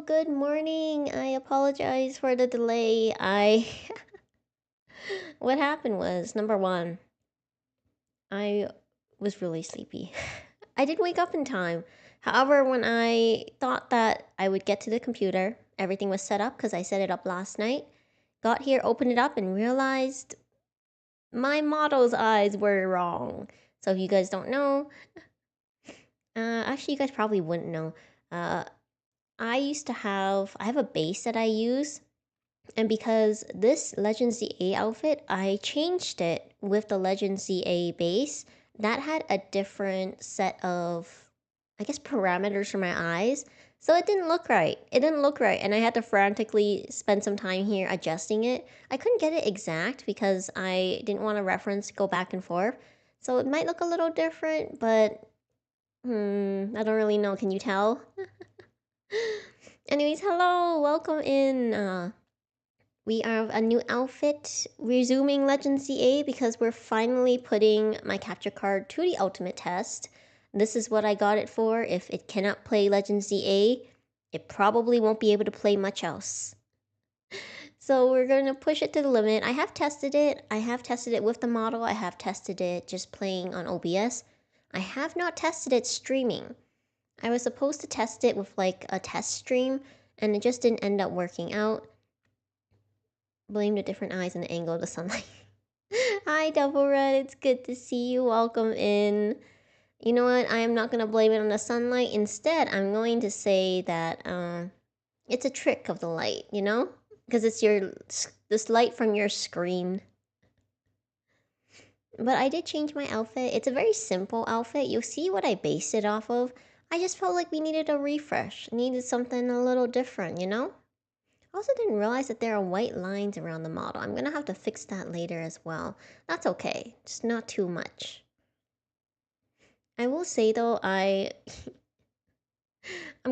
good morning. I apologize for the delay. What happened was, number one, I was really sleepy. I didn't wake up in time. However, when I thought that I would get to the computer, everything was set up because I set it up last night. Got here, opened it up, and realized my model's eyes were wrong. So if you guys don't know, actually, you guys probably wouldn't know. I have a base that I use, and because this Legend ZA outfit, I changed it with the Legend ZA base that had a different set of, I guess, parameters for my eyes. So it didn't look right. It didn't look right, and I had to frantically spend some time here adjusting it. I couldn't get it exact because I didn't want to reference go back and forth. So it might look a little different, but I don't really know. Can you tell? Anyways, hello, welcome in. We have a new outfit, resuming Legend CA because we're finally putting my capture card to the ultimate test. This is what I got it for. If it cannot play Legend CA, it probably won't be able to play much else. So we're going to push it to the limit. I have tested it. I have tested it with the model. I have tested it just playing on OBS. I have not tested it streaming. I was supposed to test it with like a test stream, and it just didn't end up working out. Blame the different eyes and the angle of the sunlight. Hi, Double Red. It's good to see you. Welcome in. You know what? I am not going to blame it on the sunlight. Instead, I'm going to say that it's a trick of the light, you know? Because it's this light from your screen. But I did change my outfit. It's a very simple outfit. You'll see what I based it off of. I just felt like we needed a refresh. Needed something a little different, you know? I also didn't realize that there are white lines around the model. I'm gonna have to fix that later as well. That's okay, just not too much. I will say though, I'm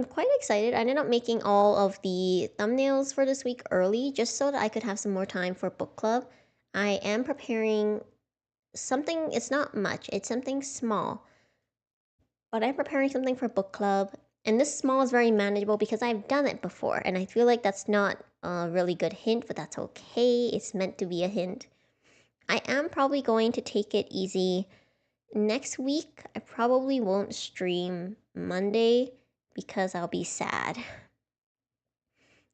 quite excited. I ended up making all of the thumbnails for this week early just so that I could have some more time for book club. I am preparing something, it's not much, it's something small. But I'm preparing something for book club, and this small is very manageable because I've done it before, and I feel like that's not a really good hint, but that's okay. It's meant to be a hint. I am probably going to take it easy. Next week, I probably won't stream Monday because I'll be sad.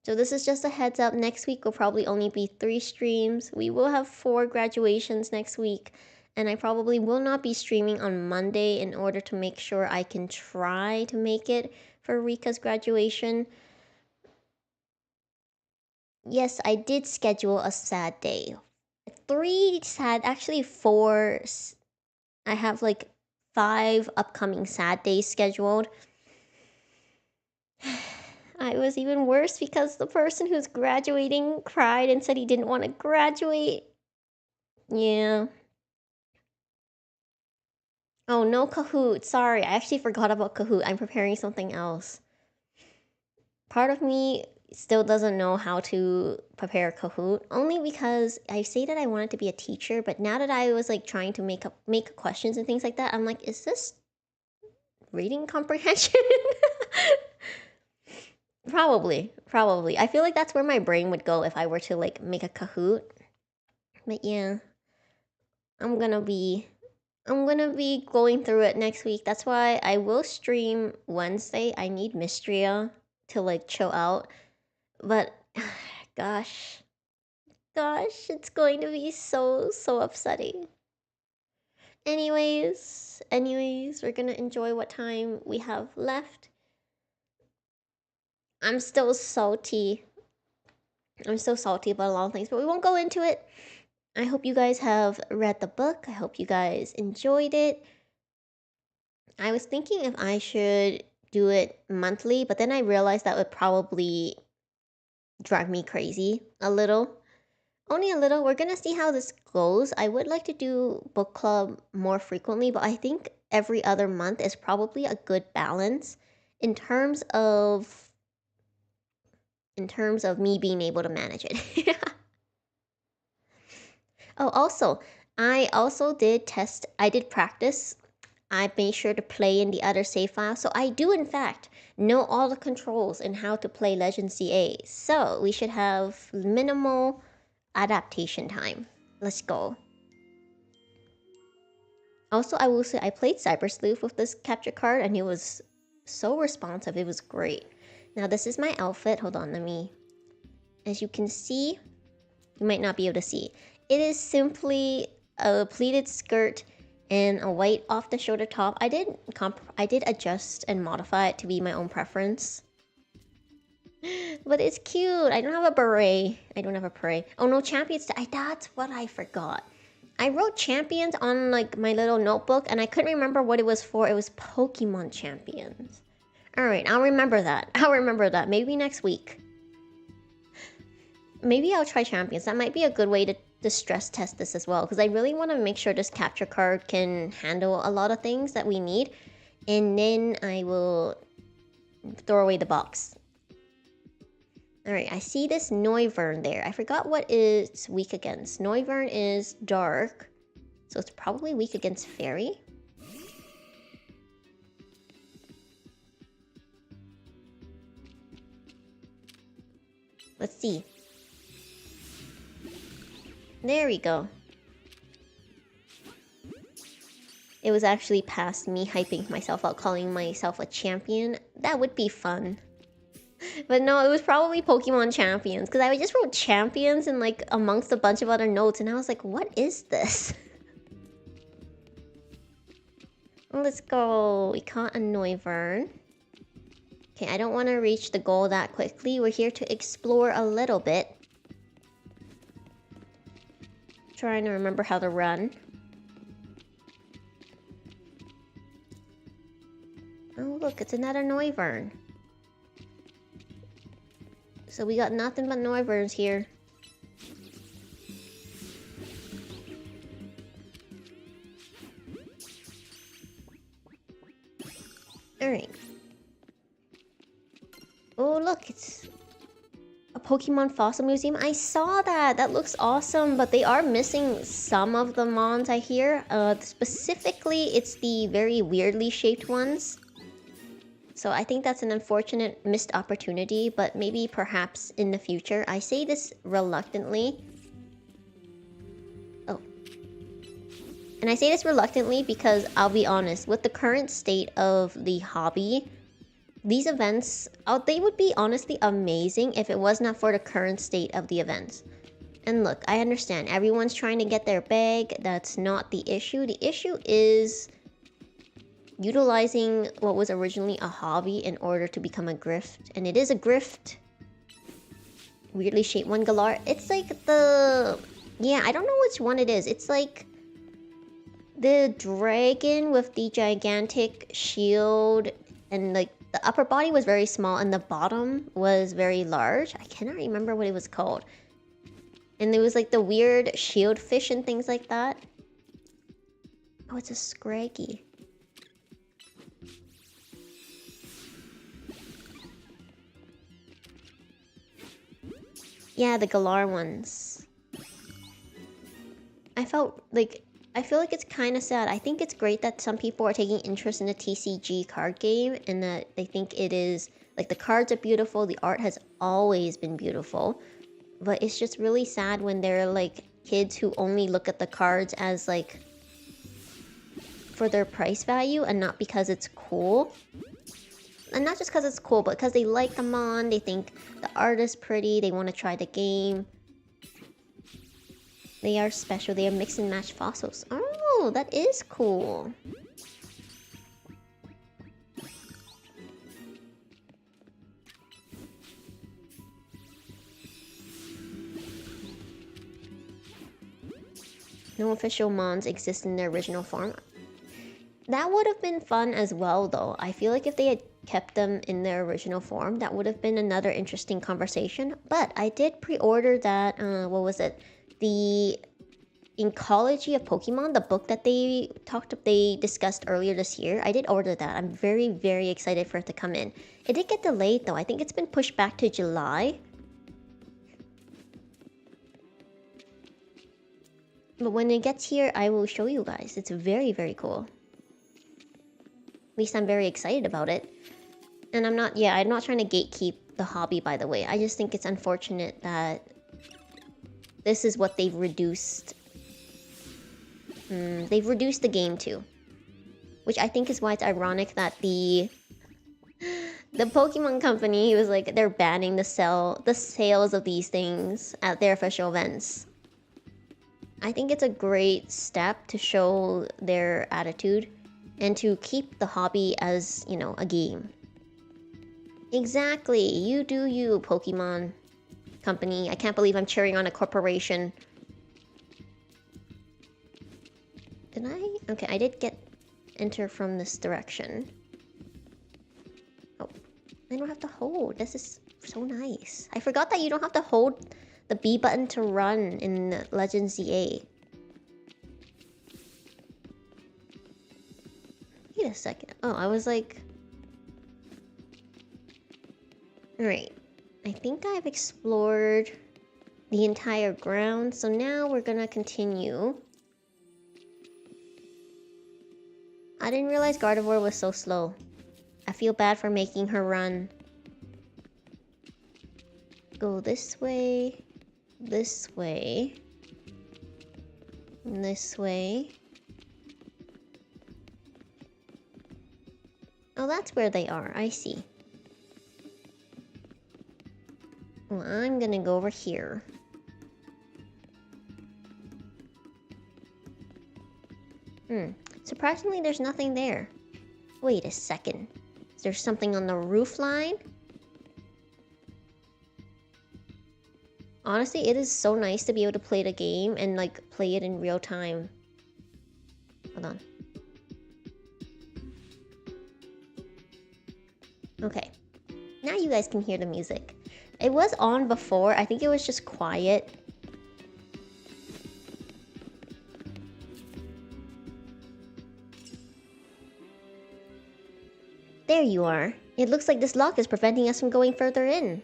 So this is just a heads up. Next week will probably only be 3 streams. We will have 4 graduations next week. And I probably will not be streaming on Monday in order to make sure I can try to make it for Rika's graduation. Yes, I did schedule a sad day. 3 sad, actually 4. I have like 5 upcoming sad days scheduled. I was even worse because the person who's graduating cried and said he didn't want to graduate. Yeah. Oh, no Kahoot. Sorry, I actually forgot about Kahoot. I'm preparing something else. Part of me still doesn't know how to prepare Kahoot, only because I say that I wanted to be a teacher, but now that I was like trying to make questions and things like that, I'm like, is this reading comprehension? Probably. I feel like that's where my brain would go if I were to like make a Kahoot. But yeah, I'm gonna be going through it next week. That's why I will stream Wednesday. I need Mystria to like chill out. But gosh, it's going to be so upsetting. Anyways, we're gonna enjoy what time we have left. I'm still salty. I'm so salty about a lot of things, but we won't go into it. I hope you guys have read the book. I hope you guys enjoyed it. I was thinking if I should do it monthly, but then I realized that would probably drive me crazy a little. Only a little. We're gonna see how this goes. I would like to do book club more frequently, but I think every other month is probably a good balance in terms of me being able to manage it. Oh, also, I did practice I made sure to play in the other save file, so I do in fact know all the controls and how to play Legend CA. So we should have minimal adaptation time. Let's go. Also, I will say I played Cyber Sleuth with this capture card and it was so responsive. It was great. Now this is my outfit. Hold on, let me... As you can see, you might not be able to see. It is simply a pleated skirt and a white off-the-shoulder top. I did adjust and modify it to be my own preference. But it's cute. I don't have a beret. I don't have a beret. Oh no, champions. That's what I forgot. I wrote champions on like my little notebook and I couldn't remember what it was for. It was Pokemon champions. Alright, I'll remember that. I'll remember that. Maybe next week. Maybe I'll try champions. That might be a good way to stress test this as well. Because I really want to make sure this capture card can handle a lot of things that we need. And then I will throw away the box. Alright, I see this Noivern there. I forgot what it's weak against. Noivern is dark. So it's probably weak against Fairy. Let's see. There we go. It was actually past me hyping myself out, calling myself a champion. That would be fun. But no, it was probably Pokemon champions. Because I just wrote champions and like amongst a bunch of other notes. And I was like, what is this? Let's go. We caught a Noivern. Okay, I don't want to reach the goal that quickly. We're here to explore a little bit. Trying to remember how to run. Oh look, it's another Noivern. So we got nothing but Noiverns here. Alright. Oh look, it's a Pokemon fossil museum. I saw that. That looks awesome, but they are missing some of the mons I hear. Specifically, it's the very weirdly shaped ones. So I think that's an unfortunate missed opportunity, but maybe perhaps in the future. I say this reluctantly. Oh. And I say this reluctantly because I'll be honest, with the current state of the hobby, these events, they would be honestly amazing if it was not for the current state of the events. And look, I understand, everyone's trying to get their bag. That's not the issue. The issue is utilizing what was originally a hobby in order to become a grift. And it is a grift. Weirdly shaped one Galar. It's like the... Yeah, I don't know which one it is. It's like the dragon with the gigantic shield and like the upper body was very small and the bottom was very large. I cannot remember what it was called. And there was like the weird shield fish and things like that. Oh, it's a Scraggy. Yeah, the Galar ones. I feel like it's kind of sad. I think it's great that some people are taking interest in the TCG card game and that they think it is, like, the cards are beautiful, the art has always been beautiful. But it's just really sad when they're, like, kids who only look at the cards as, like, for their price value and not because it's cool. And not just because it's cool, but because they like the mon, they think the art is pretty, they want to try the game. They are special, they are mix and match fossils. Oh, that is cool. No official mons exist in their original form. That would have been fun as well, though. I feel like if they had kept them in their original form, that would have been another interesting conversation. But I did pre-order that, what was it? The Ecology of Pokemon, the book that they discussed earlier this year. I did order that. I'm very, very excited for it to come in. It did get delayed, though. I think it's been pushed back to July. But when it gets here, I will show you guys. It's very, very cool. least I'm very excited about it. And I'm not trying to gatekeep the hobby, by the way. I just think it's unfortunate that this is what they've reduced. They've reduced the game to. Which I think is why it's ironic that the Pokemon Company was like, they're banning the sales of these things at their official events. I think it's a great step to show their attitude and to keep the hobby as, you know, a game. Exactly, you do you, Pokemon Company. I can't believe I'm cheering on a corporation. Did I? Okay, I did get enter from this direction. Oh, I don't have to hold. This is so nice. I forgot that you don't have to hold the B button to run in Legends ZA. Wait a second. Oh, I was like... Alright. I think I've explored the entire ground, so now we're gonna continue. I didn't realize Gardevoir was so slow. I feel bad for making her run. Go this way, this way, this way. Oh, that's where they are. I see. Well, I'm gonna go over here. Surprisingly, there's nothing there. Wait a second. Is there something on the roof line? Honestly, it is so nice to be able to play the game and, like, play it in real time. Hold on. Okay. Now you guys can hear the music. It was on before. I think it was just quiet. There you are. It looks like this lock is preventing us from going further in.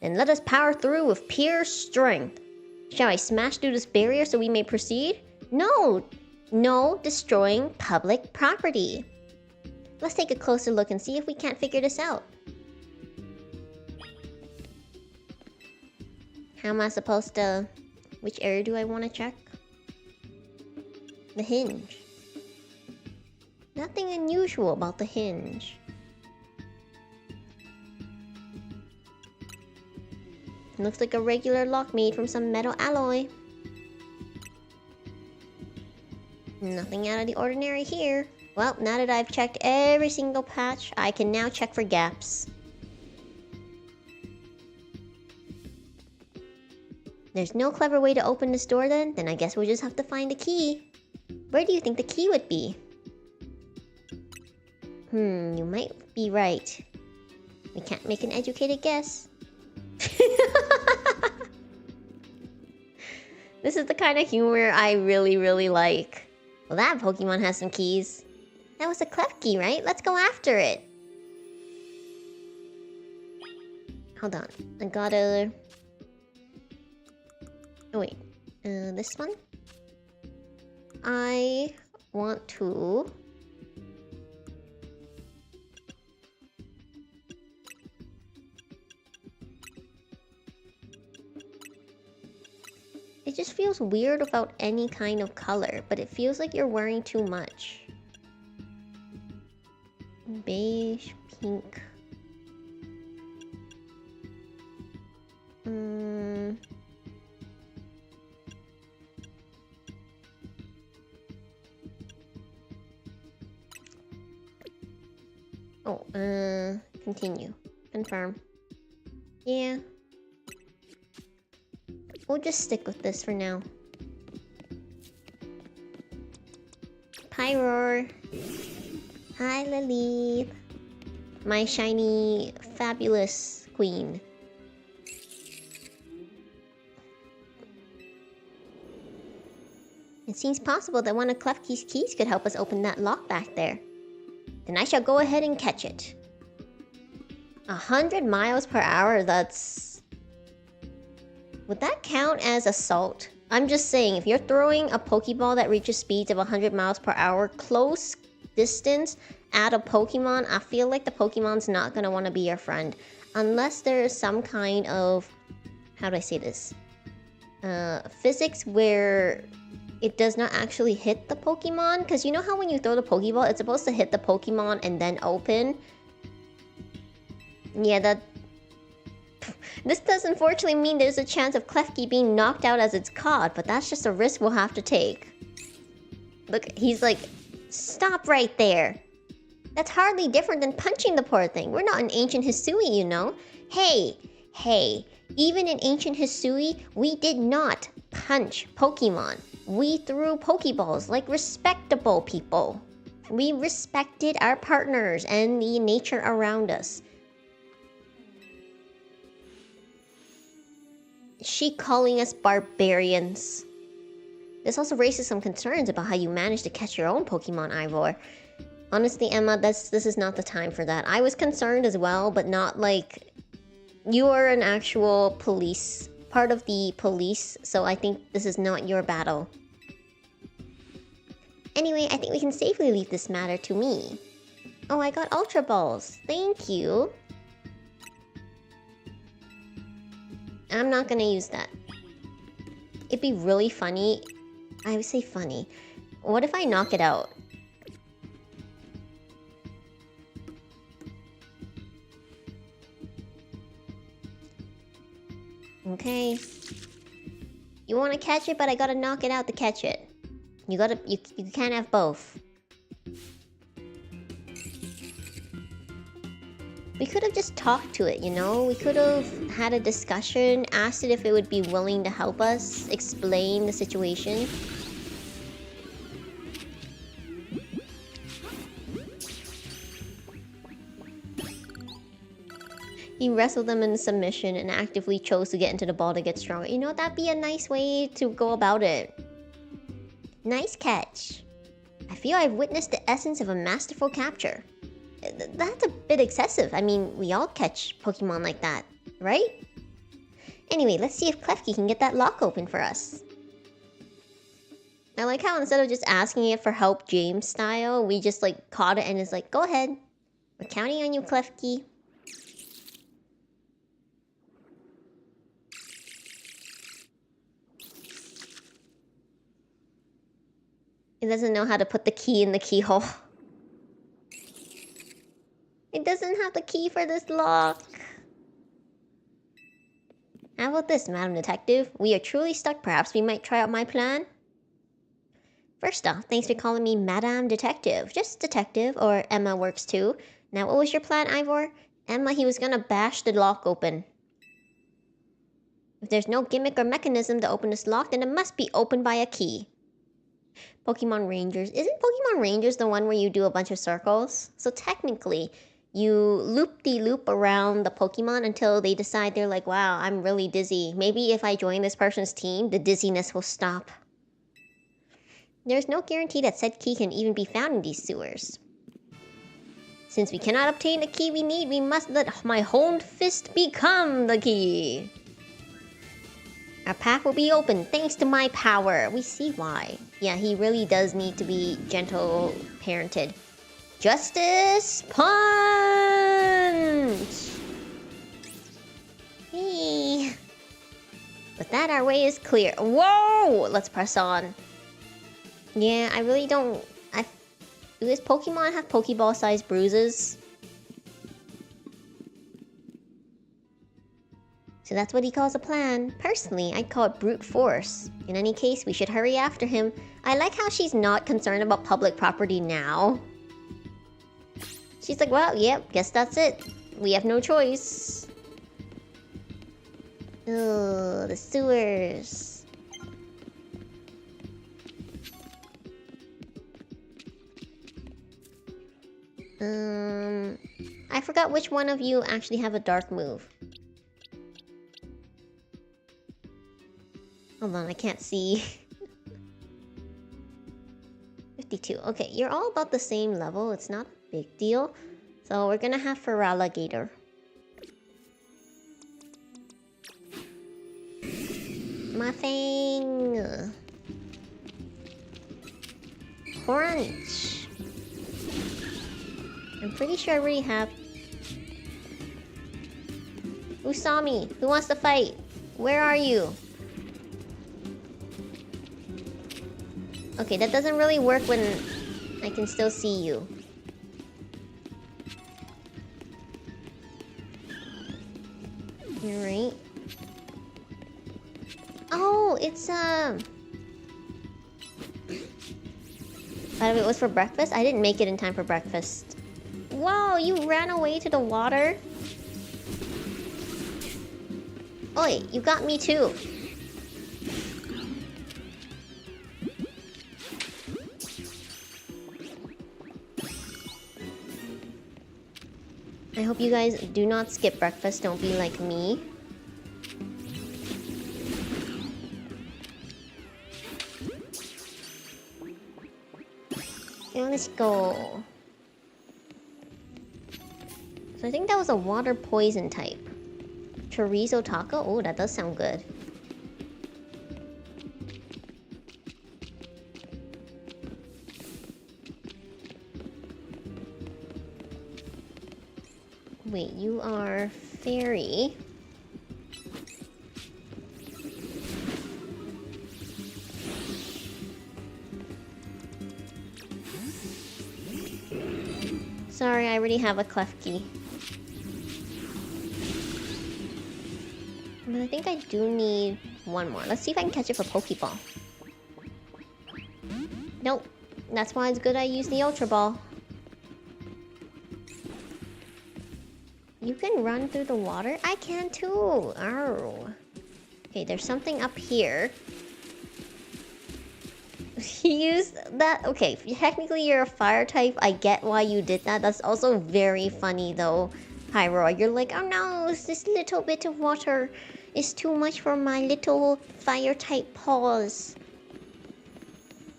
Then let us power through with pure strength. Shall I smash through this barrier so we may proceed? No! No destroying public property. Let's take a closer look and see if we can't figure this out. How am I supposed to... Which area do I want to check? The hinge. Nothing unusual about the hinge. Looks like a regular lock made from some metal alloy. Nothing out of the ordinary here. Well, now that I've checked every single patch, I can now check for gaps. There's no clever way to open this door then? Then I guess we'll just have to find a key. Where do you think the key would be? You might be right. We can't make an educated guess. This is the kind of humor I really, really like. Well, that Pokemon has some keys. That was a clef key, right? Let's go after it. Hold on. I gotta... Oh, wait. This one? I want to... It just feels weird without any kind of color, but it feels like you're wearing too much. Beige, pink. Continue. Confirm. Yeah. We'll just stick with this for now. Pyroar. Hi, Lily. My shiny, fabulous queen. It seems possible that one of Klefki's keys could help us open that lock back there. Then I shall go ahead and catch it. 100 miles per hour, that's... Would that count as assault? I'm just saying, if you're throwing a Pokeball that reaches speeds of 100 miles per hour close distance at a Pokemon, I feel like the Pokemon's not gonna want to be your friend. Unless there is some kind of... how do I say this? Physics where it does not actually hit the Pokemon. Because you know how when you throw the Pokeball, it's supposed to hit the Pokemon and then open? Yeah, that... This does unfortunately mean there's a chance of Klefki being knocked out as it's caught, but that's just a risk we'll have to take. Look, he's like, stop right there. That's hardly different than punching the poor thing. We're not an ancient Hisui, you know. Hey, even in ancient Hisui, we did not punch Pokemon. We threw Pokeballs like respectable people. We respected our partners and the nature around us. She calling us barbarians. This also raises some concerns about how you managed to catch your own Pokemon, Ivor. Honestly, Emma, this is not the time for that. I was concerned as well, but not like... You are an actual police, part of the police, so I think this is not your battle. Anyway, I think we can safely leave this matter to me. Oh, I got Ultra Balls. Thank you. I'm not gonna use that. It'd be really funny. I would say funny. What if I knock it out? Okay. You want to catch it, but I gotta knock it out to catch it. You can't have both. We could have just talked to it, you know? We could have had a discussion, asked it if it would be willing to help us, explain the situation. He wrestled them into submission and actively chose to get into the ball to get stronger. You know, that'd be a nice way to go about it. Nice catch. I feel I've witnessed the essence of a masterful capture. That's a bit excessive. I mean, we all catch Pokemon like that, right? Anyway, let's see if Klefki can get that lock open for us. I like how instead of just asking it for help James style, we just like caught it and it's like, go ahead. We're counting on you, Klefki. It doesn't know how to put the key in the keyhole. It doesn't have the key for this lock. How about this, Madam Detective? We are truly stuck. Perhaps we might try out my plan? First off, thanks for calling me Madam Detective. Just Detective, or Emma works too. Now, what was your plan, Ivor? Emma, he was gonna bash the lock open. If there's no gimmick or mechanism to open this lock, then it must be opened by a key. Pokemon Rangers. Isn't Pokemon Rangers the one where you do a bunch of circles? So technically, you loop-de-loop around the Pokemon until they decide they're like, wow, I'm really dizzy. Maybe if I join this person's team, the dizziness will stop. There's no guarantee that said key can even be found in these sewers. Since we cannot obtain the key we need, we must let my honed fist become the key. Our path will be open thanks to my power. We see why. Yeah, he really does need to be gentle parented. Justice Punch! Hey. With that, our way is clear. Whoa! Let's press on. Yeah, I really don't... Do his Pokemon have Pokeball-sized bruises? So that's what he calls a plan. Personally, I'd call it brute force. In any case, we should hurry after him. I like how she's not concerned about public property now. She's like, well, yep, guess that's it. We have no choice. Ugh, the sewers. I forgot which one of you actually have a dark move. Hold on, I can't see. 52. Okay, you're all about the same level. It's not a big deal. So we're gonna have Feraligatr. Muffing. Crunch. I'm pretty sure I already have... Who saw me? Who wants to fight? Where are you? Okay, that doesn't really work when I can still see you. Alright. Oh, it's By the way, it was for breakfast? I didn't make it in time for breakfast. Whoa, you ran away to the water? Oi, you got me too. I hope you guys do not skip breakfast, don't be like me. Okay, let's go. So I think that was a water poison type. Chorizo taco? Oh, that does sound good. Wait, you are fairy. Sorry, I already have a clef key. But I think I do need one more. Let's see if I can catch it for Pokeball. Nope. That's why it's good I use the Ultra Ball. You can run through the water? I can too! Oh. Okay, there's something up here. He used that... Okay, technically you're a fire type. I get why you did that. That's also very funny though, Pyro. You're like, oh no, this little bit of water is too much for my little fire type paws.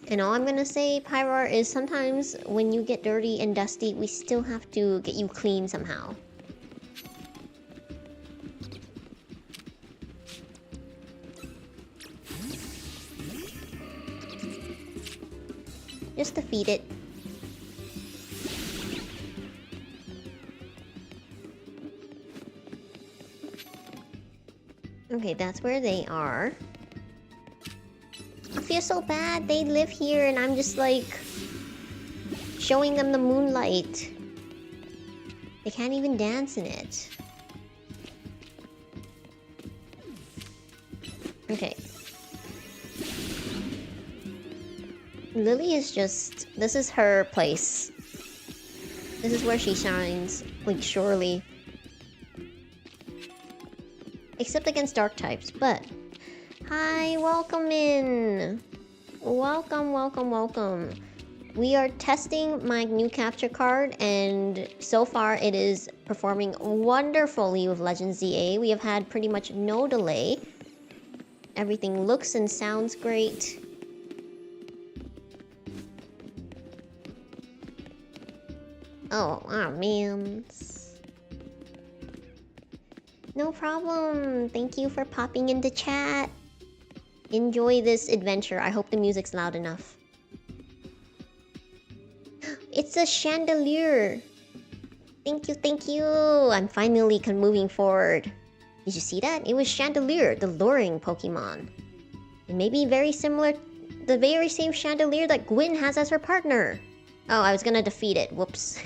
And all I'm gonna say, Pyro, is sometimes when you get dirty and dusty, we still have to get you clean somehow. Just defeat it. Okay, that's where they are. I feel so bad. They live here and I'm just like showing them the moonlight. They can't even dance in it. Okay. Lily is just... This is her place. This is where she shines. Like, surely. Except against dark types, but... Hi, welcome in! Welcome, welcome, welcome. We are testing my new capture card, and so far it is performing wonderfully with Legend ZA. We have had pretty much no delay. Everything looks and sounds great. Oh, man. No problem. Thank you for popping into chat. Enjoy this adventure. I hope the music's loud enough. It's a chandelier. Thank you, thank you. I'm finally moving forward. Did you see that? It was Chandelier, the luring Pokemon. It may be very similar, the very same Chandelier that Gwyn has as her partner. Oh, I was gonna defeat it. Whoops.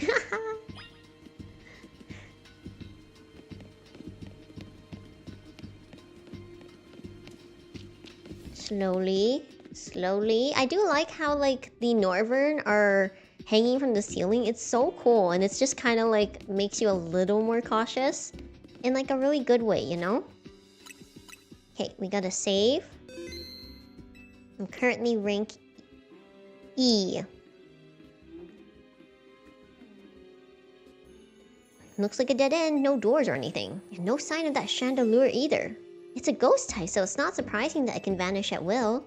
Slowly. Slowly. I do like how, like, the Norvern are hanging from the ceiling. It's so cool, and it's just kind of, like, makes you a little more cautious. In, like, a really good way, you know? Okay, we gotta save. I'm currently rank E. Looks like a dead end, no doors or anything. And no sign of that chandelier either. It's a ghost type, so it's not surprising that it can vanish at will.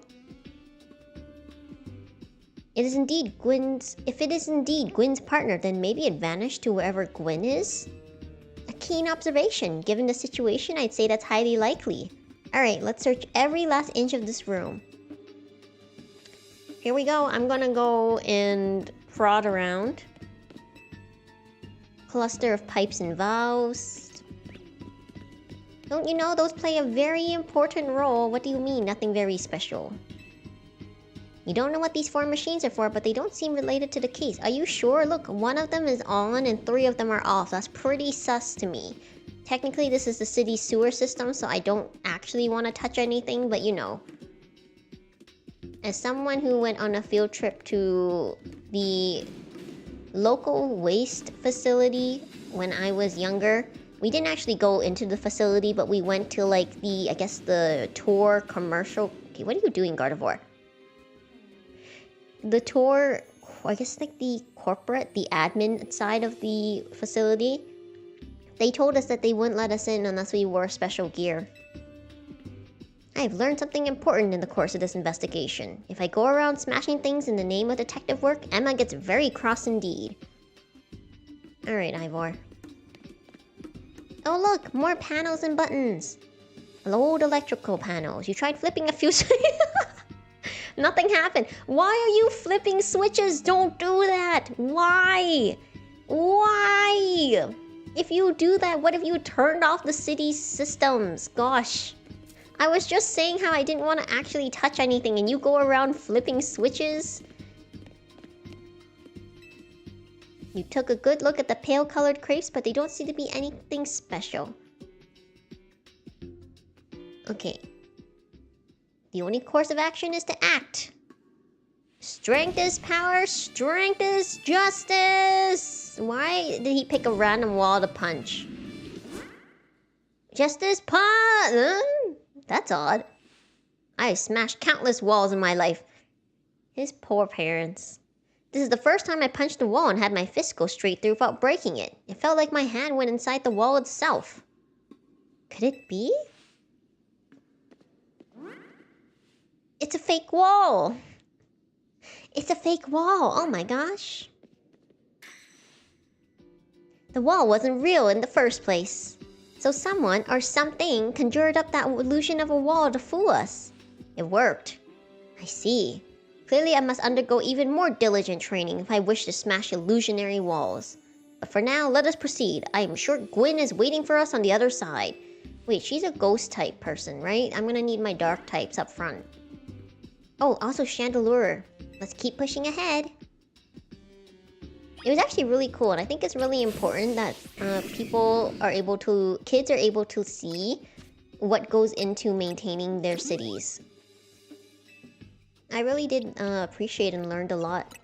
It is indeed Gwyn's... If it is indeed Gwyn's partner, then maybe it vanished to wherever Gwyn is? A keen observation. Given the situation, I'd say that's highly likely. Alright, let's search every last inch of this room. Here we go. I'm gonna go and prod around. Cluster of pipes and valves. Don't you know those play a very important role? What do you mean, nothing very special? You don't know what these 4 machines are for, but they don't seem related to the case. Are you sure? Look, one of them is on and 3 of them are off. That's pretty sus to me. Technically, this is the city's sewer system, so I don't actually want to touch anything, but you know. As someone who went on a field trip to the local waste facility when I was younger, we didn't actually go into the facility, but we went to like the, I guess the tour commercial. Okay, what are you doing, Gardevoir? The tour, I guess like the corporate, the admin side of the facility. They told us that they wouldn't let us in unless we wore special gear. I've learned something important in the course of this investigation. If I go around smashing things in the name of detective work, Emma gets very cross indeed. Alright, Ivor. Oh look, more panels and buttons. Old electrical panels. You tried flipping a few Nothing happened. Why are you flipping switches? Don't do that. Why? Why? If you do that, what if you turned off the city's systems? Gosh. I was just saying how I didn't want to actually touch anything and you go around flipping switches? You took a good look at the pale-colored crepes, but they don't seem to be anything special. Okay. The only course of action is to act. Strength is power, strength is justice! Why did he pick a random wall to punch? Justice punch! That's odd. I smashed countless walls in my life. His poor parents. This is the first time I punched a wall and had my fist go straight through without breaking it. It felt like my hand went inside the wall itself. Could it be? It's a fake wall! It's a fake wall! Oh my gosh! The wall wasn't real in the first place. So someone or something conjured up that illusion of a wall to fool us. It worked. I see. Clearly I must undergo even more diligent training if I wish to smash illusionary walls. But for now, let us proceed. I am sure Gwen is waiting for us on the other side. Wait, she's a ghost type person, right? I'm gonna need my dark types up front. Oh, also Chandelure. Let's keep pushing ahead. It was actually really cool, and I think it's really important that kids are able to see what goes into maintaining their cities. I really did appreciate and learned a lot.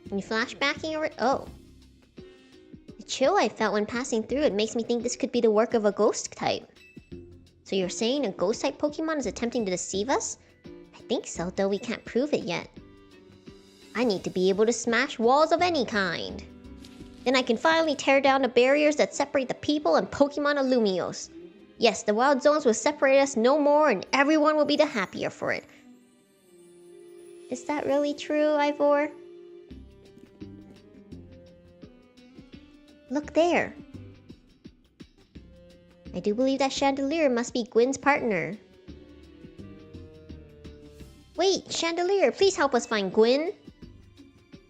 You flashbacking over? Oh. The chill I felt when passing through it makes me think this could be the work of a ghost type. So you're saying a ghost type Pokemon is attempting to deceive us? I think so, though we can't prove it yet. I need to be able to smash walls of any kind. Then I can finally tear down the barriers that separate the people and Pokemon of Lumiose. Yes, the wild zones will separate us no more and everyone will be the happier for it. Is that really true, Ivor? Look there. I do believe that Chandelure must be Gwen's partner. Wait, Chandelure, please help us find Gwen.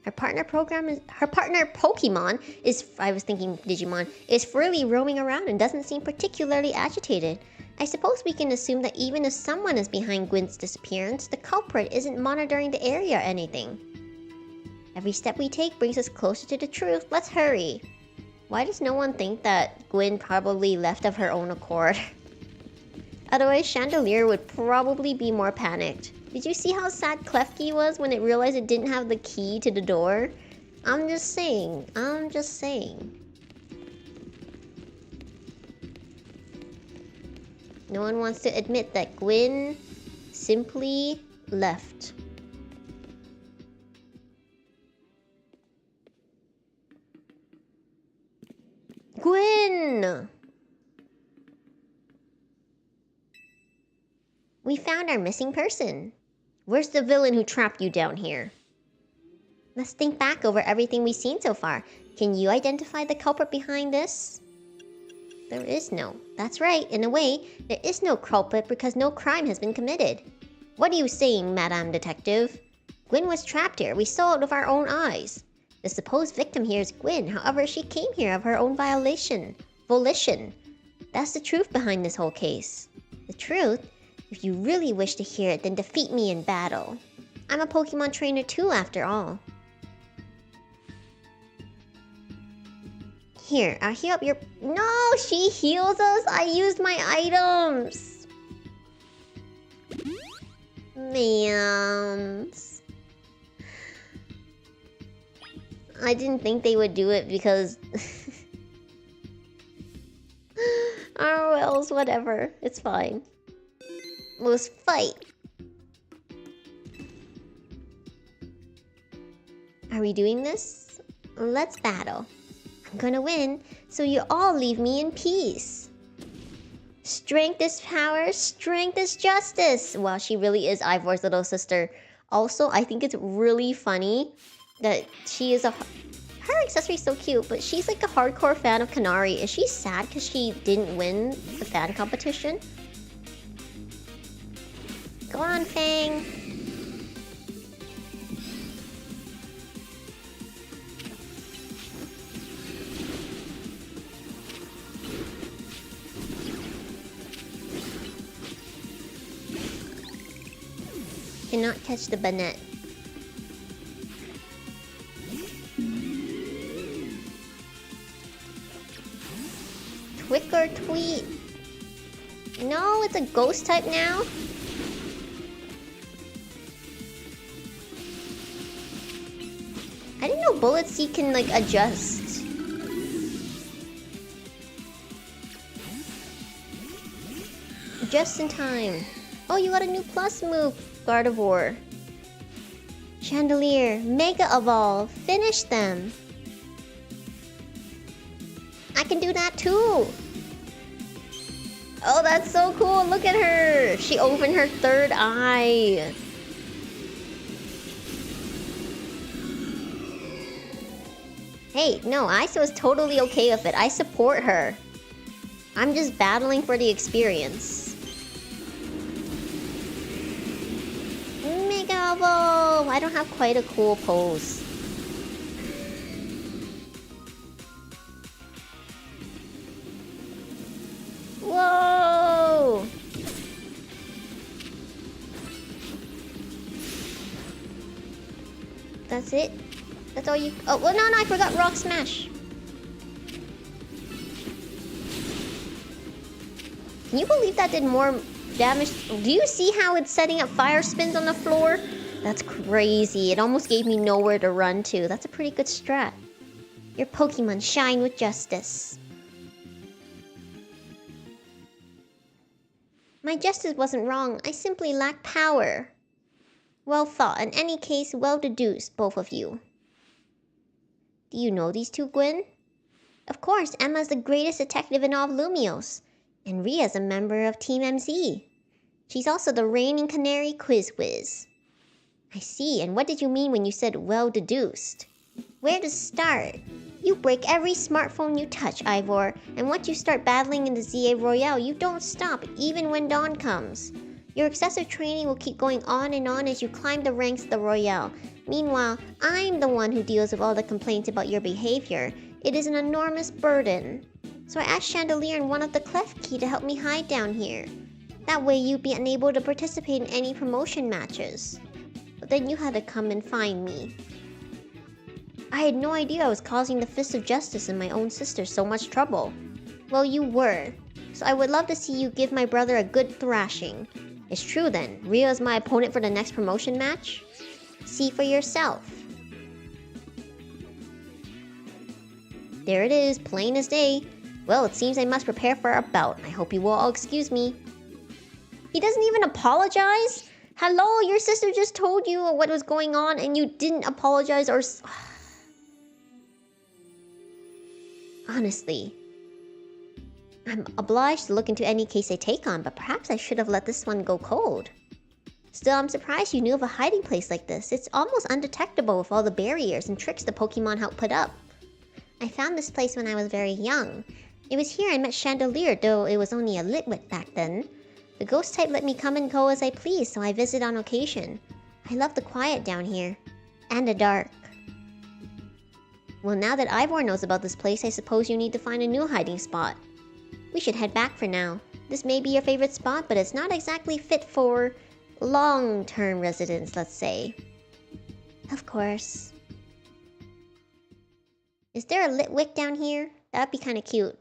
Her partner Pokemon is, I was thinking Digimon, is freely roaming around and doesn't seem particularly agitated. I suppose we can assume that even if someone is behind Gwen's disappearance, the culprit isn't monitoring the area or anything. Every step we take brings us closer to the truth. Let's hurry. Why does no one think that Gwen probably left of her own accord? Otherwise, Chandelure would probably be more panicked. Did you see how sad Klefki was when it realized it didn't have the key to the door? I'm just saying. I'm just saying. No one wants to admit that Gwen simply left. Gwen! We found our missing person. Where's the villain who trapped you down here? Let's think back over everything we've seen so far. Can you identify the culprit behind this? There is no. That's right, in a way, there is no culprit because no crime has been committed. What are you saying, Madame Detective? Gwen was trapped here. We saw it with our own eyes. The supposed victim here is Gwen. However, she came here of her own volition. That's the truth behind this whole case. The truth? If you really wish to hear it, then defeat me in battle. I'm a Pokemon trainer too, after all. Here, I'll heal up your... No, she heals us! I used my items! Man. I didn't think they would do it because... Oh, well, whatever. It's fine. Let's fight. Are we doing this? Let's battle. I'm gonna win, so you all leave me in peace. Strength is power, strength is justice. Wow, she really is Ivor's little sister. Also, I think it's really funny that she is her accessory is so cute, but she's like a hardcore fan of Kanari. Is she sad because she didn't win the fan competition? Go on, Fang. Cannot catch the Banette. Twick or tweet? No, it's a ghost type now. I didn't know Bullet Seed can like adjust. Just in time. Oh, you got a new plus move, Gardevoir. Chandelier, Mega Evolve, finish them. I can do that too. Oh, that's so cool. Look at her. She opened her third eye. Hey, no, Isa was totally okay with it. I support her. I'm just battling for the experience. Mega Evolve! I don't have quite a cool pose. Whoa! That's it? That's all you... Oh, well, no, I forgot Rock Smash. Can you believe that did more damage? Do you see how it's setting up fire spins on the floor? That's crazy. It almost gave me nowhere to run to. That's a pretty good strat. Your Pokemon shine with justice. My justice wasn't wrong. I simply lack power. Well thought. In any case, well deduced, both of you. Do you know these two, Gwen? Of course, Emma's the greatest detective in all of Lumios. And Ria's a member of Team MZ. She's also the reigning Canary Quiz Whiz. I see, and what did you mean when you said well deduced? Where to start? You break every smartphone you touch, Ivor, and once you start battling in the ZA Royale, you don't stop, even when dawn comes. Your excessive training will keep going on and on as you climb the ranks of the Royale. Meanwhile, I'm the one who deals with all the complaints about your behavior. It is an enormous burden. So I asked Chandelier and one of the Klefki to help me hide down here. That way you'd be unable to participate in any promotion matches. But then you had to come and find me. I had no idea I was causing the Fist of Justice and my own sister so much trouble. Well, you were. So I would love to see you give my brother a good thrashing. It's true then, Rio is my opponent for the next promotion match? See for yourself. There it is, plain as day. Well, it seems I must prepare for our bout. I hope you will all excuse me. He doesn't even apologize? Hello, your sister just told you what was going on and you didn't apologize or... Honestly, I'm obliged to look into any case I take on, but perhaps I should have let this one go cold. Still, I'm surprised you knew of a hiding place like this. It's almost undetectable with all the barriers and tricks the Pokemon help put up. I found this place when I was very young. It was here I met Chandelier, though it was only a litwit back then. The ghost type let me come and go as I please, so I visit on occasion. I love the quiet down here. And the dark. Well, now that Ivor knows about this place, I suppose you need to find a new hiding spot. We should head back for now. This may be your favorite spot, but it's not exactly fit for long-term residents, let's say. Of course. Is there a lit wick down here? That'd be kinda cute.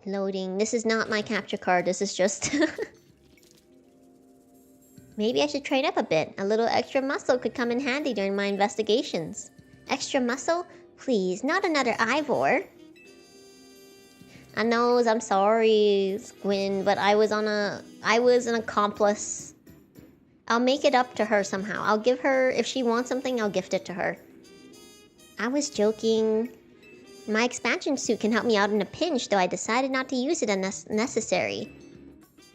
Loading. This is not my capture card, this is just... Maybe I should train up a bit. A little extra muscle could come in handy during my investigations. Extra muscle? Please, not another Ivor. I know, I'm sorry, Gwyn, but I was an accomplice. I'll make it up to her somehow. I'll give her, if she wants something, I'll gift it to her. I was joking. My expansion suit can help me out in a pinch, though I decided not to use it unless necessary.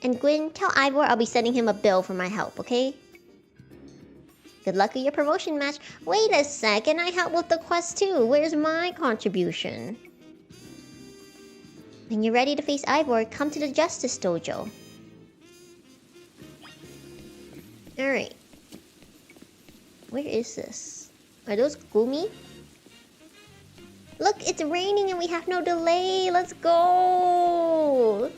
And Gwyn, tell Ivor I'll be sending him a bill for my help, okay? Good luck with your promotion match. Wait a second, I helped with the quest too. Where's my contribution? When you're ready to face Ivor, come to the Justice Dojo. Alright. Where is this? Are those Gumi? Look, it's raining and we have no delay. Let's go!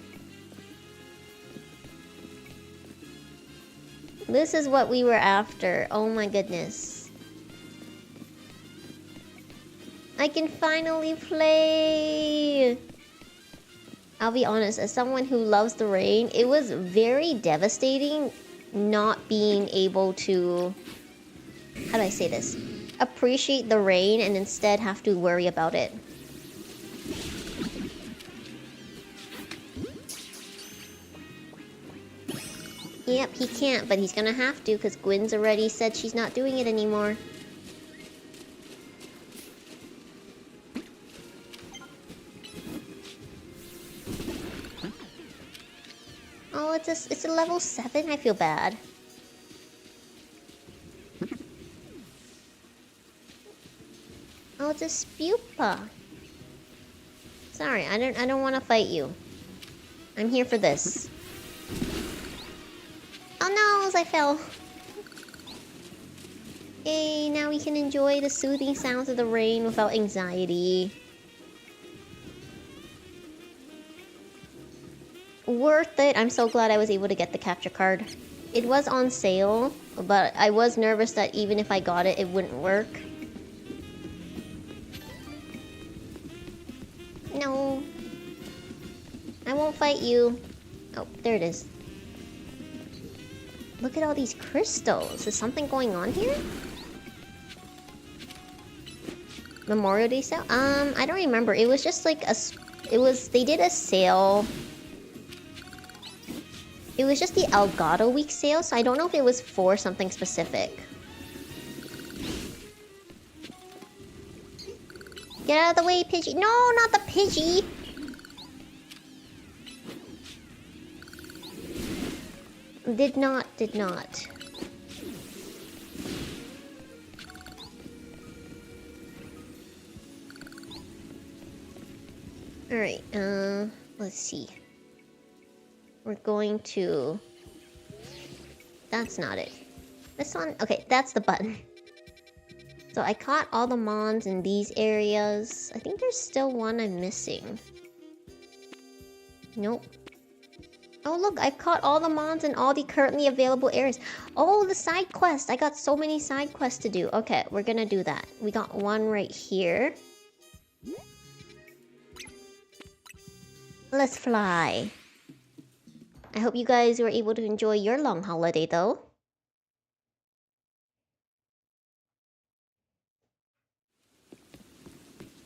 This is what we were after. Oh my goodness. I can finally play! I'll be honest, as someone who loves the rain, it was very devastating not being able to... How do I say this? Appreciate the rain and instead have to worry about it. Yep, he can't, but he's gonna have to because Gwyn's already said she's not doing it anymore. Oh, it's a level 7? I feel bad. Oh, it's a Spupa. Sorry, I don't want to fight you. I'm here for this. Oh no, I fell. Yay, now we can enjoy the soothing sounds of the rain without anxiety. Worth it. I'm so glad I was able to get the capture card. It was on sale, but I was nervous that even if I got it, it wouldn't work. No. I won't fight you. Oh, there it is. Look at all these crystals. Is something going on here? Memorial Day sale? I don't remember. It was just like they did a sale. It was just the Elgato Week sale, so I don't know if it was for something specific. Get out of the way, Pidgey. No, not the Pidgey! Did not. Alright, let's see. We're going to... That's not it. This one? Okay, that's the button. So I caught all the mons in these areas. I think there's still one I'm missing. Nope. Oh look, I've caught all the mons in all the currently available areas. Oh, the side quest! I got so many side quests to do. Okay, we're gonna do that. We got one right here. Let's fly. I hope you guys were able to enjoy your long holiday though.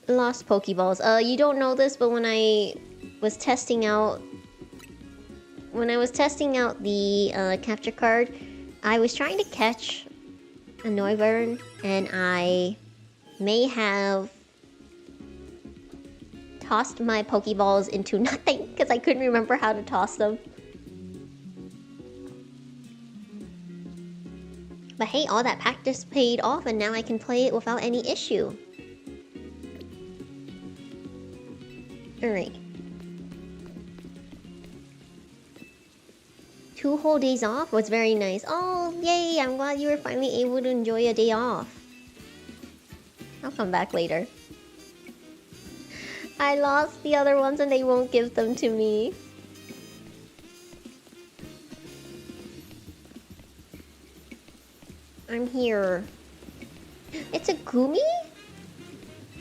Lost Pokeballs. You don't know this, but when I was testing out the capture card, I was trying to catch a Noivern, and I may have tossed my Pokeballs into nothing because I couldn't remember how to toss them. But hey, all that practice paid off and now I can play it without any issue. Alright. 2 whole days off was very nice. Oh, yay! I'm glad you were finally able to enjoy a day off. I'll come back later. I lost the other ones and they won't give them to me. I'm here. It's a Gumi?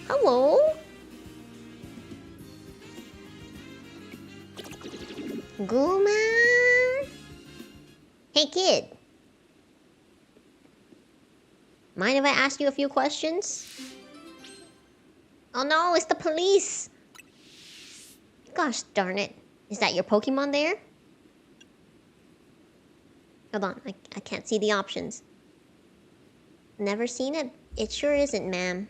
Hello? Guma? Hey kid. Mind if I ask you a few questions? Oh no, it's the police! Gosh darn it. Is that your Pokemon there? Hold on, I can't see the options. Never seen it? It sure isn't, ma'am.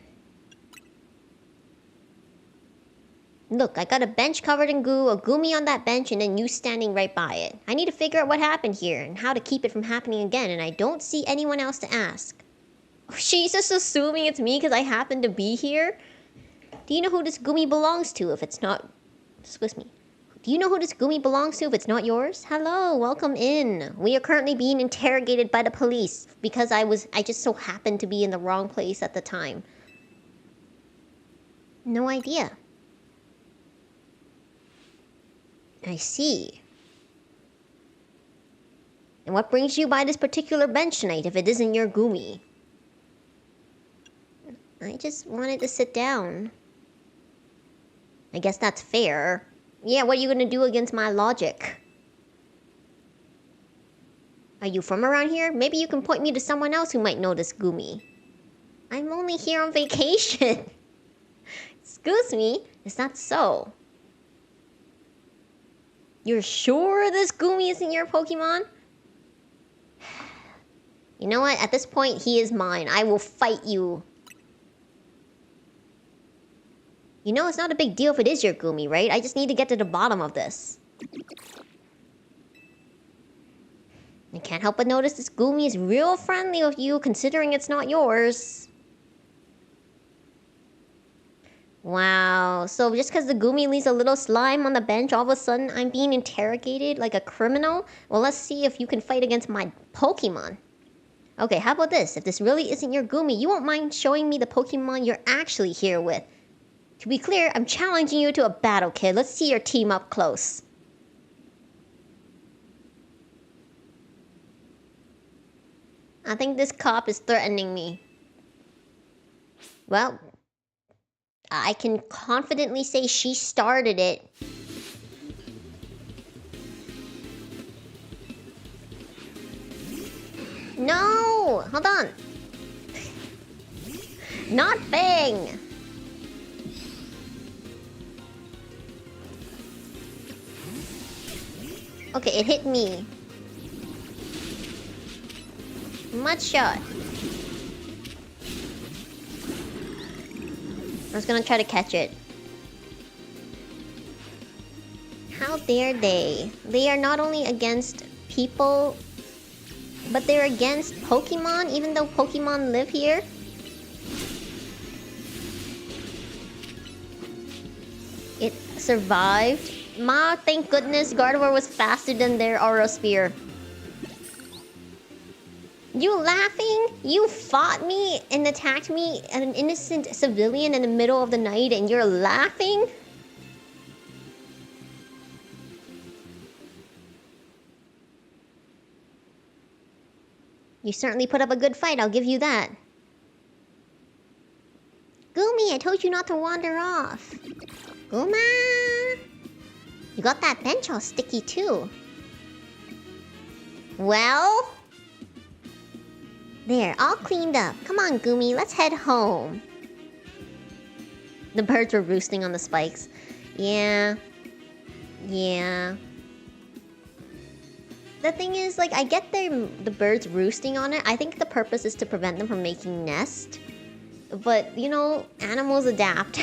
Look, I got a bench covered in goo, a Gumi on that bench, and then you standing right by it. I need to figure out what happened here, and how to keep it from happening again, and I don't see anyone else to ask. Oh, she's just assuming it's me because I happen to be here? Do you know who this Gumi belongs to if it's not... Excuse me. Do you know who this Gumi belongs to if it's not yours? Hello, welcome in. We are currently being interrogated by the police because I just so happened to be in the wrong place at the time. No idea. I see. And what brings you by this particular bench tonight if it isn't your Gumi? I just wanted to sit down. I guess that's fair. Yeah, what are you gonna do against my logic? Are you from around here? Maybe you can point me to someone else who might know this Gumi. I'm only here on vacation. Excuse me, is that so? You're sure this Gumi isn't your Pokemon? You know what? At this point, he is mine. I will fight you. You know, it's not a big deal if it is your Gumi, right? I just need to get to the bottom of this. I can't help but notice this Gumi is real friendly with you, considering it's not yours. Wow, so just because the Gumi leaves a little slime on the bench, all of a sudden I'm being interrogated like a criminal? Well, let's see if you can fight against my Pokemon. Okay, how about this? If this really isn't your Gumi, you won't mind showing me the Pokemon you're actually here with. To be clear, I'm challenging you to a battle, kid. Let's see your team up close. I think this cop is threatening me. Well, I can confidently say she started it. No! Hold on. Not Fang! Okay, it hit me. Mud shot. I was gonna try to catch it. How dare they? They are not only against people, but they're against Pokemon, even though Pokemon live here? It survived. Ma, thank goodness Gardevoir was faster than their Aura Spear. You laughing? You fought me and attacked me, an innocent civilian in the middle of the night, and you're laughing? You certainly put up a good fight, I'll give you that. Gumi, I told you not to wander off. Guma! You got that bench all sticky too. Well? There, all cleaned up. Come on, Gumi, let's head home. The birds were roosting on the spikes. Yeah. Yeah. The thing is, like, I get the birds roosting on it. I think the purpose is to prevent them from making nests. But, you know, animals adapt.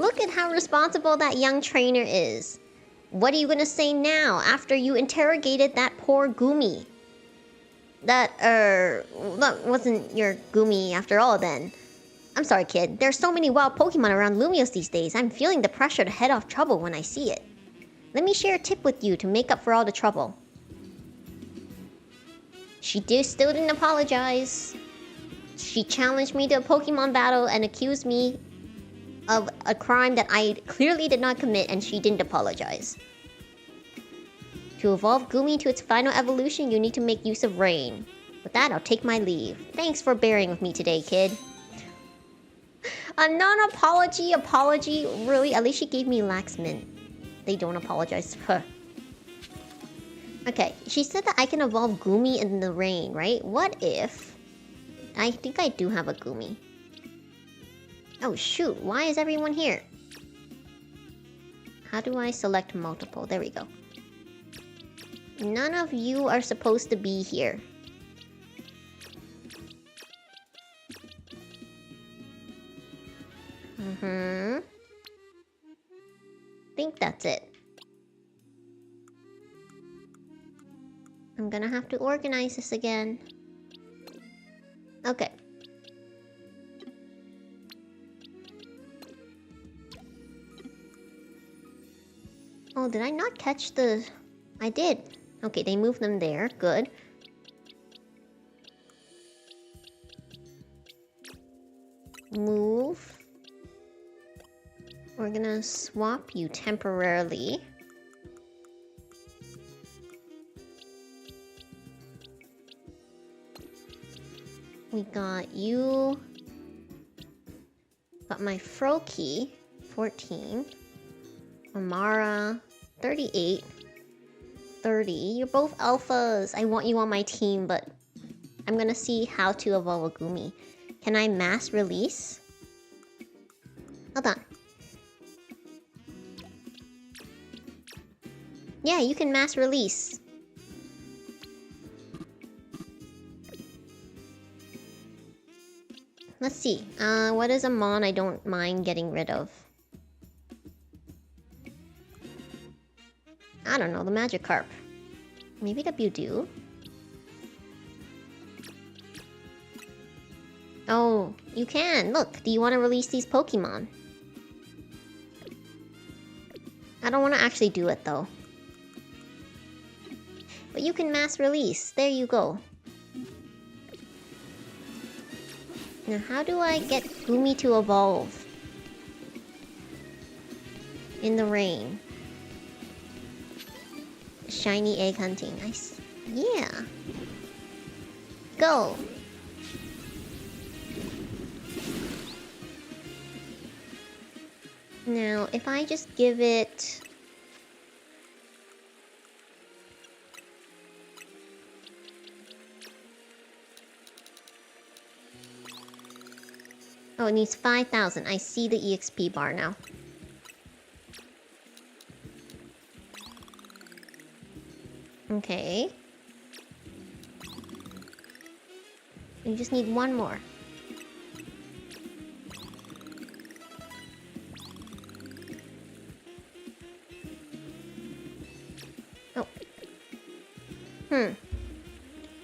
Look at how responsible that young trainer is. What are you gonna say now after you interrogated that poor Gumi? That wasn't your Gumi after all then. I'm sorry, kid. There's so many wild Pokemon around Lumios these days. I'm feeling the pressure to head off trouble when I see it. Let me share a tip with you to make up for all the trouble. She still didn't apologize. She challenged me to a Pokemon battle and accused me of a crime that I clearly did not commit, and she didn't apologize. To evolve Gumi to its final evolution, you need to make use of Rain. With that, I'll take my leave. Thanks for bearing with me today, kid. A non-apology apology? Really? At least she gave me Lax Mint. They don't apologize. Huh. Okay, she said that I can evolve Gumi in the rain, right? What if... I think I do have a Gumi. Oh shoot, why is everyone here? How do I select multiple? There we go. None of you are supposed to be here. Think that's it. I'm gonna have to organize this again. Okay. Oh, did I not catch the... I did. Okay, they moved them there. Good. Move. We're gonna swap you temporarily. We got you. Got my Froakie, 14. Amara, 38. 30. You're both alphas. I want you on my team, but I'm gonna see how to evolve a Gumi. Can I mass release? Hold on. Yeah, you can mass release. Let's see. What is a mon I don't mind getting rid of? I don't know, the Magikarp. Maybe the Budew? Oh, you can! Look, do you want to release these Pokemon? I don't want to actually do it though. But you can mass release. There you go. Now how do I get Gumi to evolve? In the rain. Shiny egg hunting. Yeah. Go. Now, if I just give it... Oh, it needs 5,000. I see the EXP bar now. Okay. You just need one more. Oh.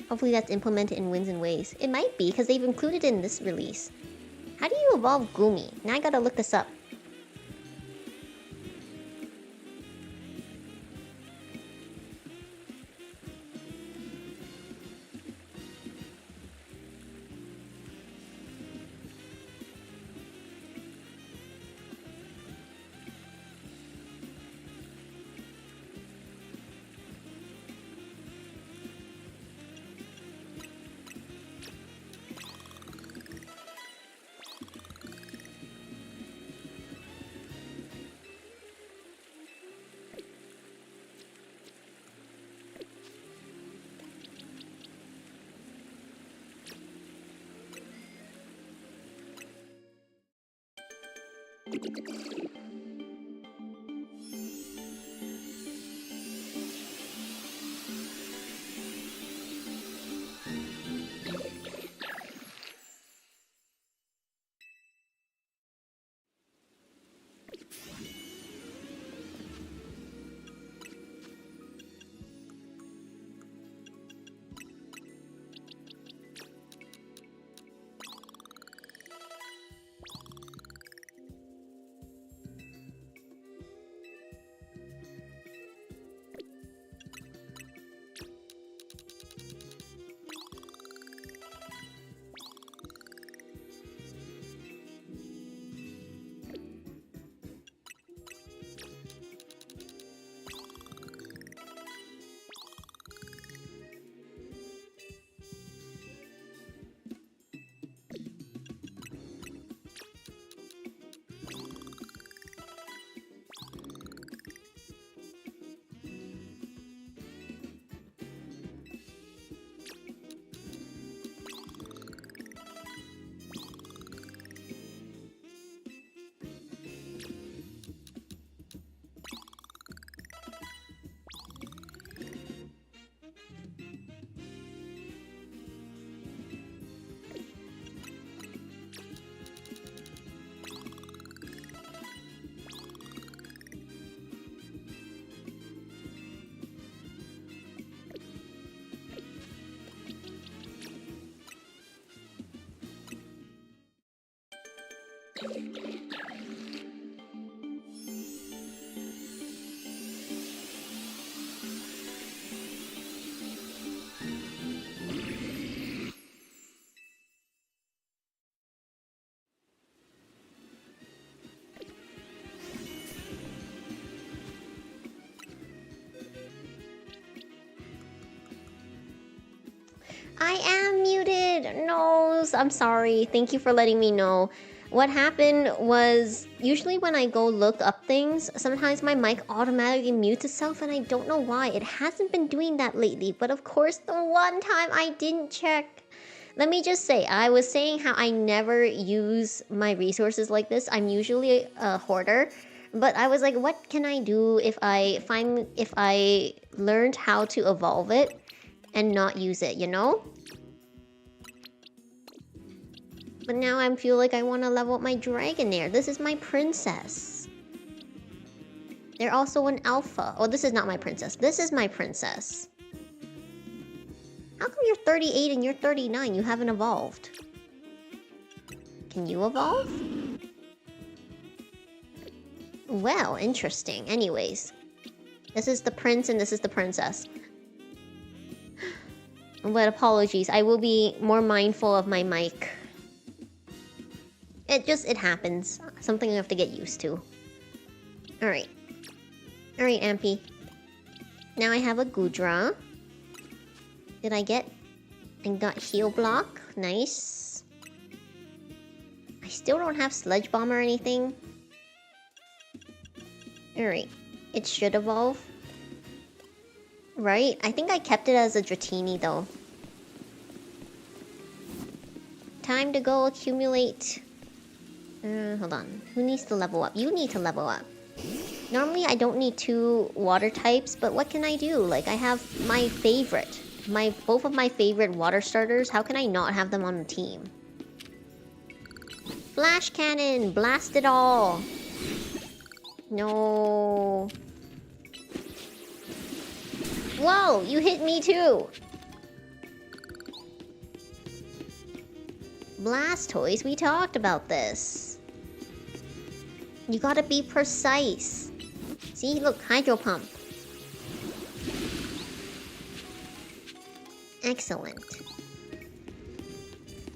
Hopefully that's implemented in Winds and Waves. It might be, because they've included it in this release. How do you evolve Gumi? Now I gotta look this up. I am muted! No, I'm sorry. Thank you for letting me know. What happened was, usually when I go look up things, sometimes my mic automatically mutes itself and I don't know why. It hasn't been doing that lately, but of course the one time I didn't check. Let me just say, I was saying how I never use my resources like this. I'm usually a hoarder. But I was like, what can I do if I learned how to evolve it and not use it, you know? But now I feel like I want to level up my Dragonair. This is my princess. They're also an alpha. Oh, this is not my princess. This is my princess. How come you're 38 and you're 39? You haven't evolved. Can you evolve? Well, interesting. Anyways. This is the prince and this is the princess. But apologies. I will be more mindful of my mic. It happens. Something I have to get used to. Alright. Alright, Ampy. Now I have a Gudra. Did I get... I got Heal Block. Nice. I still don't have Sledge Bomb or anything. Alright. It should evolve. Right? I think I kept it as a Dratini though. Time to go accumulate... hold on. Who needs to level up? You need to level up. Normally I don't need 2 water types, but what can I do? Like, I have my favorite. Both of my favorite water starters. How can I not have them on the team? Flash cannon! Blast it all! No... Whoa! You hit me too! Blastoise, we talked about this. You gotta be precise. See, look, Hydro Pump. Excellent.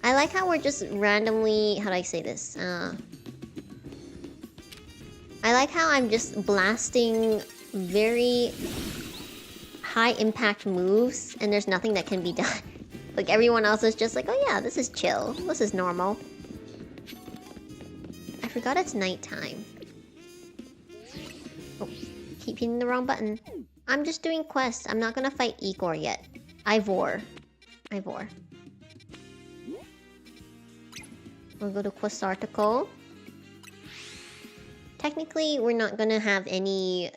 I like how we're just randomly... How do I say this? I like how I'm just blasting very high impact moves and there's nothing that can be done. Like, everyone else is just like, oh yeah, this is chill. This is normal. I forgot it's nighttime. Oh, keep hitting the wrong button. I'm just doing quests. I'm not gonna fight Igor yet. Ivor. We'll go to Quest Article. Technically, we're not gonna have any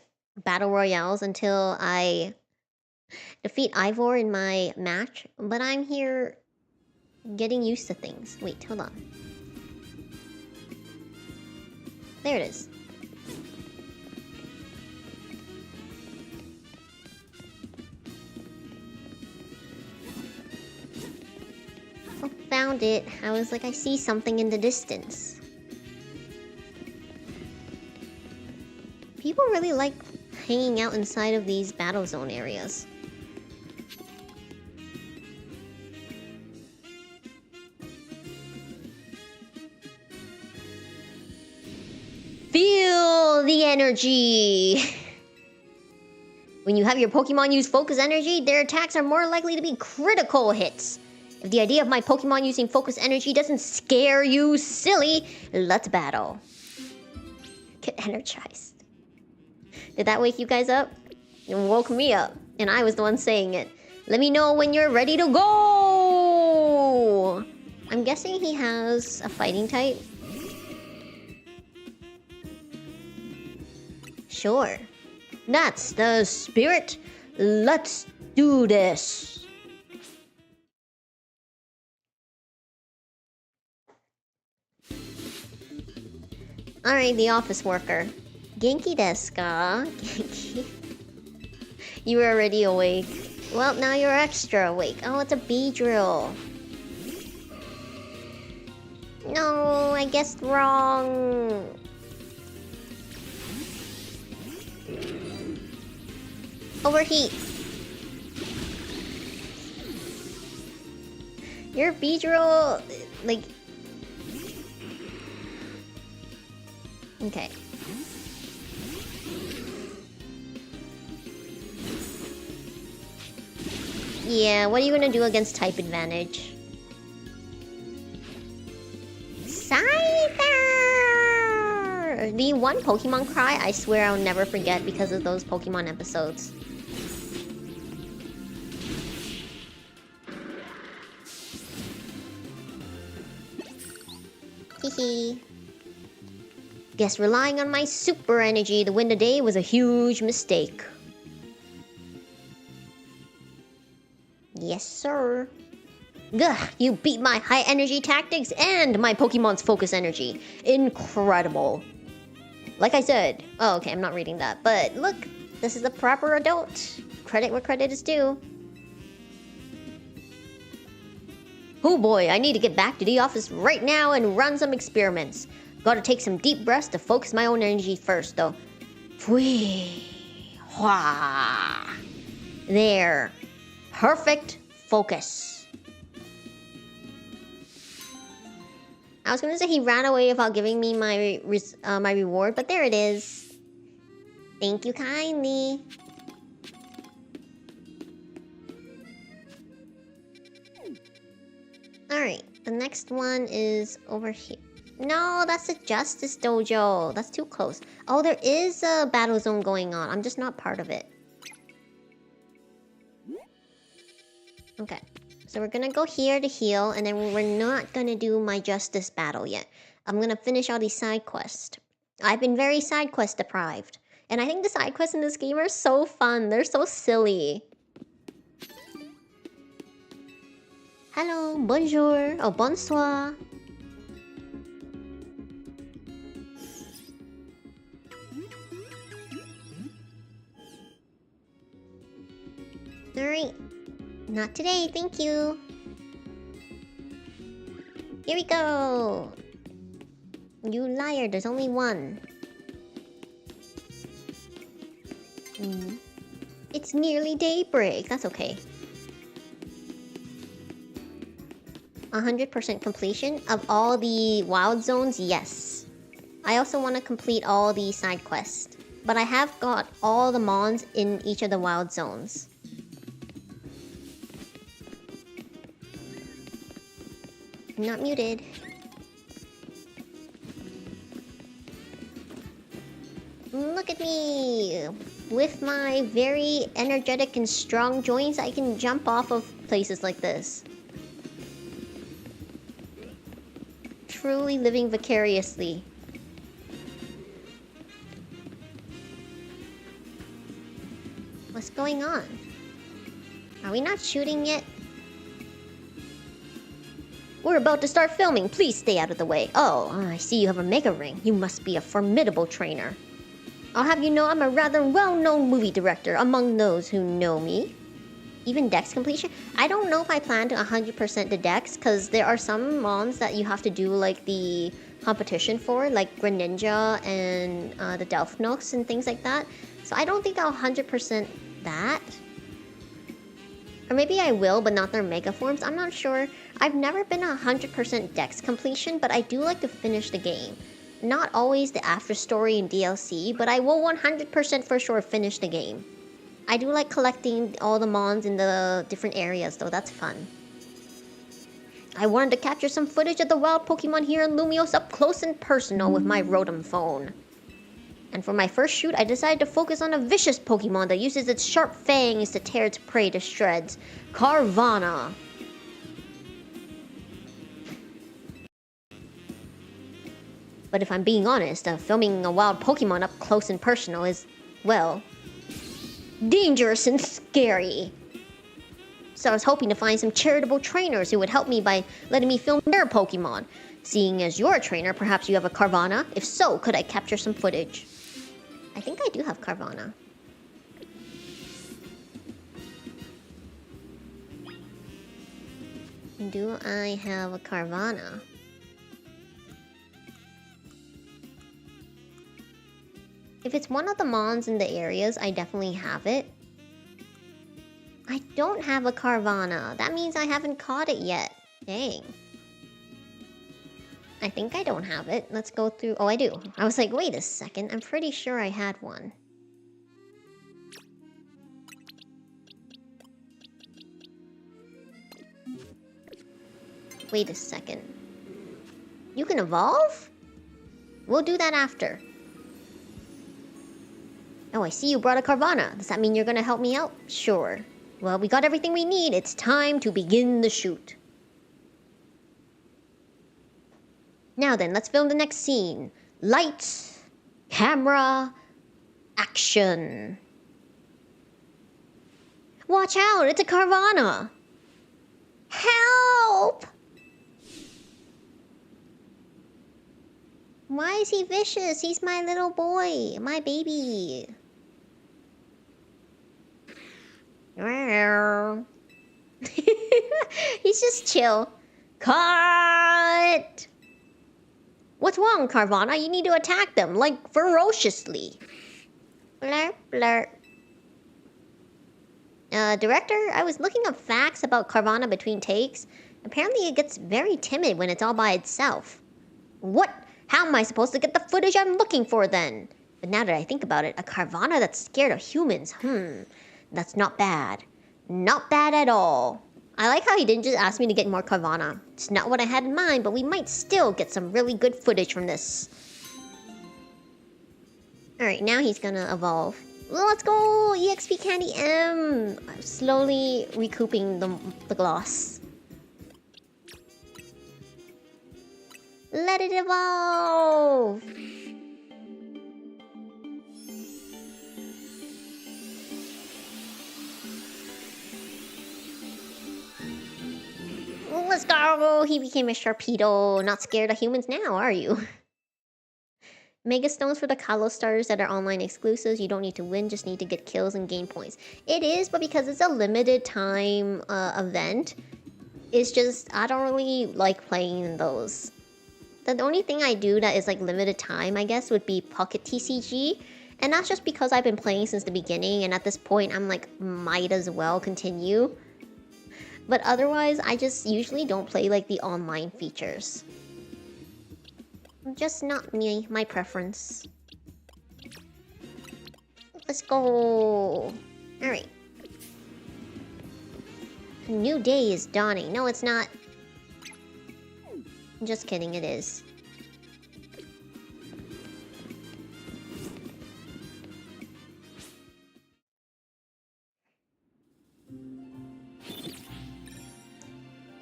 battle royales until I defeat Ivor in my match, but I'm here getting used to things. Wait, hold on. There it is. Oh, found it. I was like, I see something in the distance. People really like hanging out inside of these battle zone areas. Feel the energy! When you have your Pokemon use Focus Energy, their attacks are more likely to be critical hits. If the idea of my Pokemon using Focus Energy doesn't scare you silly, let's battle. Get energized. Did that wake you guys up? It woke me up, and I was the one saying it. Let me know when you're ready to go! I'm guessing he has a fighting type. Sure. That's the spirit. Let's do this. Alright, the office worker. Genki desu ka? Genki? You were already awake. Well, now you're extra awake. Oh, it's a bee drill. No, I I guessed wrong. Overheat. Your Beedrill, like... Okay. Yeah, what are you gonna do against type advantage? Scyther! The one Pokemon cry I swear I'll never forget because of those Pokemon episodes. Hehe. Guess relying on my super energy to win the day was a huge mistake. Yes, sir. Gah, you beat my high energy tactics and my Pokemon's focus energy. Incredible. Like I said, oh, okay, I'm not reading that, but look, this is a proper adult. Credit where credit is due. Oh boy, I need to get back to the office right now and run some experiments. Gotta take some deep breaths to focus my own energy first, though. Fwee. Hwaa. There. Perfect focus. I was gonna say he ran away without giving me my my reward, but there it is. Thank you kindly. Alright, the next one is over here. No, that's the Justice Dojo. That's too close. Oh, there is a battle zone going on. I'm just not part of it. Okay. So we're gonna go here to heal, and then we're not gonna do my Justice battle yet. I'm gonna finish all these side quests. I've been very side quest deprived. And I think the side quests in this game are so fun. They're so silly. Hello, bonjour, oh bonsoir. Alright. Not today, thank you. Here we go. You liar, there's only one. It's nearly daybreak, that's okay. 100% completion of all the wild zones, yes. I also want to complete all the side quests. But I have got all the mons in each of the wild zones. I'm not muted. Look at me! With my very energetic and strong joints, I can jump off of places like this. Truly living vicariously. What's going on? Are we not shooting yet? We're about to start filming. Please stay out of the way. Oh, I see you have a Mega Ring. You must be a formidable trainer. I'll have you know I'm a rather well-known movie director among those who know me. Even Dex completion? I don't know if I plan to 100% the Dex, because there are some mons that you have to do like the competition for, like Greninja and the Delphnux and things like that. So I don't think I'll 100% that. Or maybe I will, but not their Mega Forms. I'm not sure. I've never been 100% Dex completion, but I do like to finish the game. Not always the after story and DLC, but I will 100% for sure finish the game. I do like collecting all the mons in the different areas, though. That's fun. I wanted to capture some footage of the wild Pokemon here in Lumios up close and personal with my Rotom phone. And for my first shoot, I decided to focus on a vicious Pokemon that uses its sharp fangs to tear its prey to shreds. Carvanha. But if I'm being honest, filming a wild Pokemon up close and personal is, well, dangerous and scary. So I was hoping to find some charitable trainers who would help me by letting me film their Pokemon. Seeing as you're a trainer, perhaps you have a Carvanha? If so, could I capture some footage? I think I do have Carvanha. Do I have a Carvanha? If it's one of the mons in the areas, I definitely have it. I don't have a Carvana. That means I haven't caught it yet. Dang. I think I don't have it. Let's go through... Oh, I do. I was like, wait a second. I'm pretty sure I had one. Wait a second. You can evolve? We'll do that after. Oh, I see you brought a Carvana. Does that mean you're gonna help me out? Sure. Well, we got everything we need. It's time to begin the shoot. Now then, let's film the next scene. Lights, camera, action. Watch out, it's a Carvana. Help! Why is he vicious? He's my little boy, my baby. He's just chill. Cut! What's wrong, Carvana? You need to attack them, like, ferociously. Blur, blur. Director, I was looking up facts about Carvana between takes. Apparently it gets very timid when it's all by itself. What? How am I supposed to get the footage I'm looking for then? But now that I think about it, a Carvana that's scared of humans, that's not bad. Not bad at all. I like how he didn't just ask me to get more Carvana. It's not what I had in mind, but we might still get some really good footage from this. Alright, now he's gonna evolve. Let's go! EXP Candy M! I'm slowly recouping the gloss. Let it evolve! Let's go! He became a Sharpedo. Not scared of humans now, are you? Mega Stones for the Kalos starters that are online exclusives. You don't need to win, just need to get kills and gain points. It is, but because it's a limited time event, it's just, I don't really like playing those. The only thing I do that is like limited time, I guess, would be Pocket TCG. And that's just because I've been playing since the beginning, and at this point, I'm like, might as well continue. But otherwise, I just usually don't play like the online features. Just not me, my preference. Let's go. Alright. A new day is dawning. No, it's not. Just kidding, it is.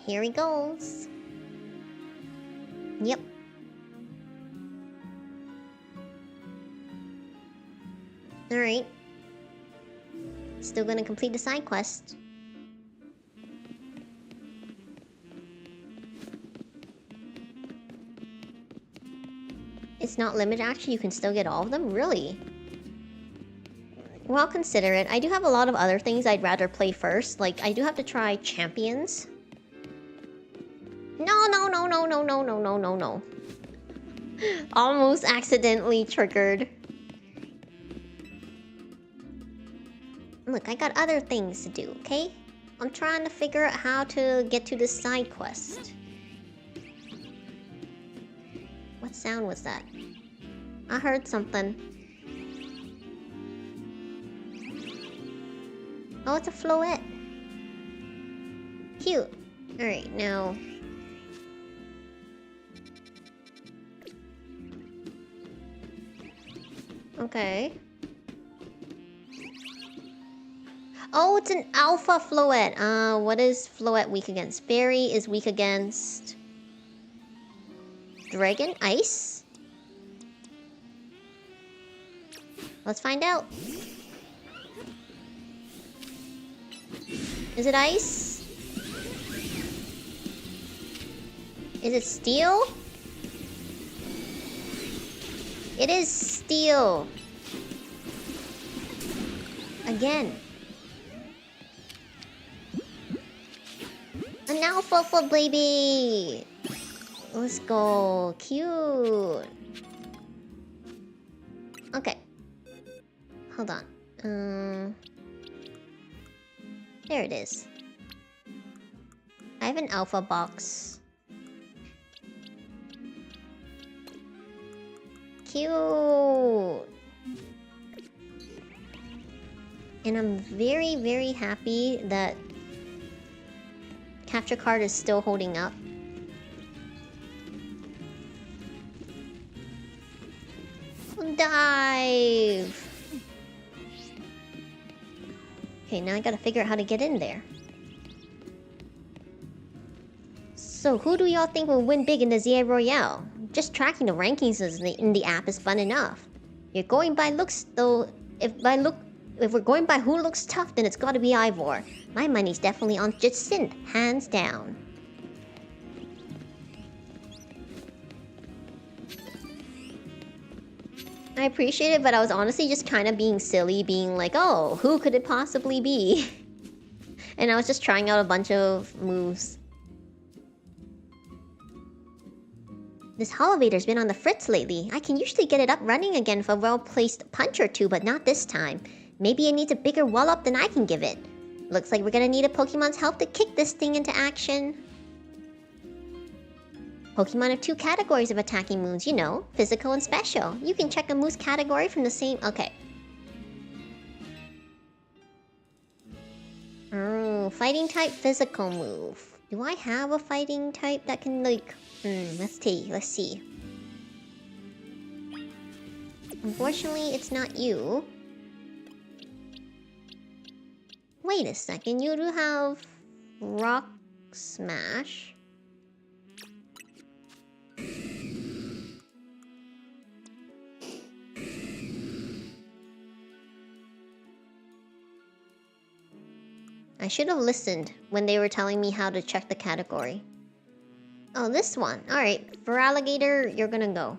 Here he goes. Yep. Alright. Still gonna complete the side quest. It's not limited, actually, you can still get all of them? Really? Well, I'll consider it. I do have a lot of other things I'd rather play first. Like, I do have to try Champions. No, no, no, no, no, no, no, no, no, no. Almost accidentally triggered. Look, I got other things to do, okay? I'm trying to figure out how to get to this side quest. What sound was that? I heard something. Oh, it's a floette. Cute. Alright, now... Okay. Oh, it's an alpha floette. What is floette weak against? Fairy is weak against... Dragon? Ice? Let's find out. Is it ice? Is it steel? It is steel. Again. An alfalfa baby! Let's go. Cute. Okay. Hold on. There it is. I have an alpha box. Cute! And I'm very, very happy that capture card is still holding up. Dive! Okay, now I gotta figure out how to get in there. So who do y'all think will win big in the ZA Royale? Just tracking the rankings in the app is fun enough. You're going by looks though. If we're going by who looks tough, then it's gotta be Ivor. My money's definitely on Jitsin, hands down. I appreciate it, but I was honestly just kind of being silly, being like, oh, who could it possibly be? And I was just trying out a bunch of moves. This elevator's been on the fritz lately. I can usually get it up running again for a well-placed punch or two, but not this time. Maybe it needs a bigger wall-up than I can give it. Looks like we're gonna need a Pokemon's help to kick this thing into action. Pokemon have two categories of attacking moves, you know, physical and special. You can check a move's category from the same... Okay. Oh, fighting type physical move. Do I have a fighting type that can, like... let's see. Unfortunately, it's not you. Wait a second, you do have... Rock Smash. I should have listened when they were telling me how to check the category. Oh, this one. Alright, for Alligator, you're gonna go.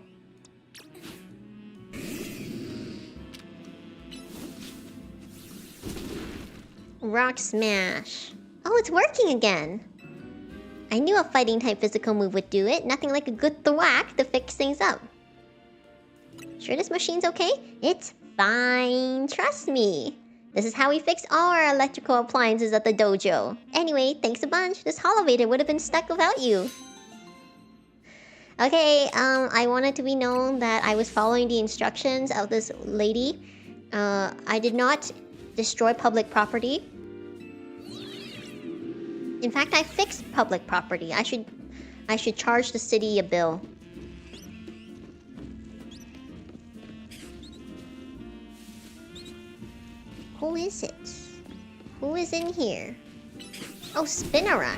Rock Smash. Oh, it's working again! I knew a fighting type physical move would do it. Nothing like a good thwack to fix things up. Sure this machine's okay? It's fine, trust me. This is how we fix all our electrical appliances at the dojo. Anyway, thanks a bunch. This elevator would have been stuck without you. Okay, I wanted to be known that I was following the instructions of this lady. I did not destroy public property. In fact, I fixed public property. I should charge the city a bill. Who is it? Who is in here? Oh, Spinarak.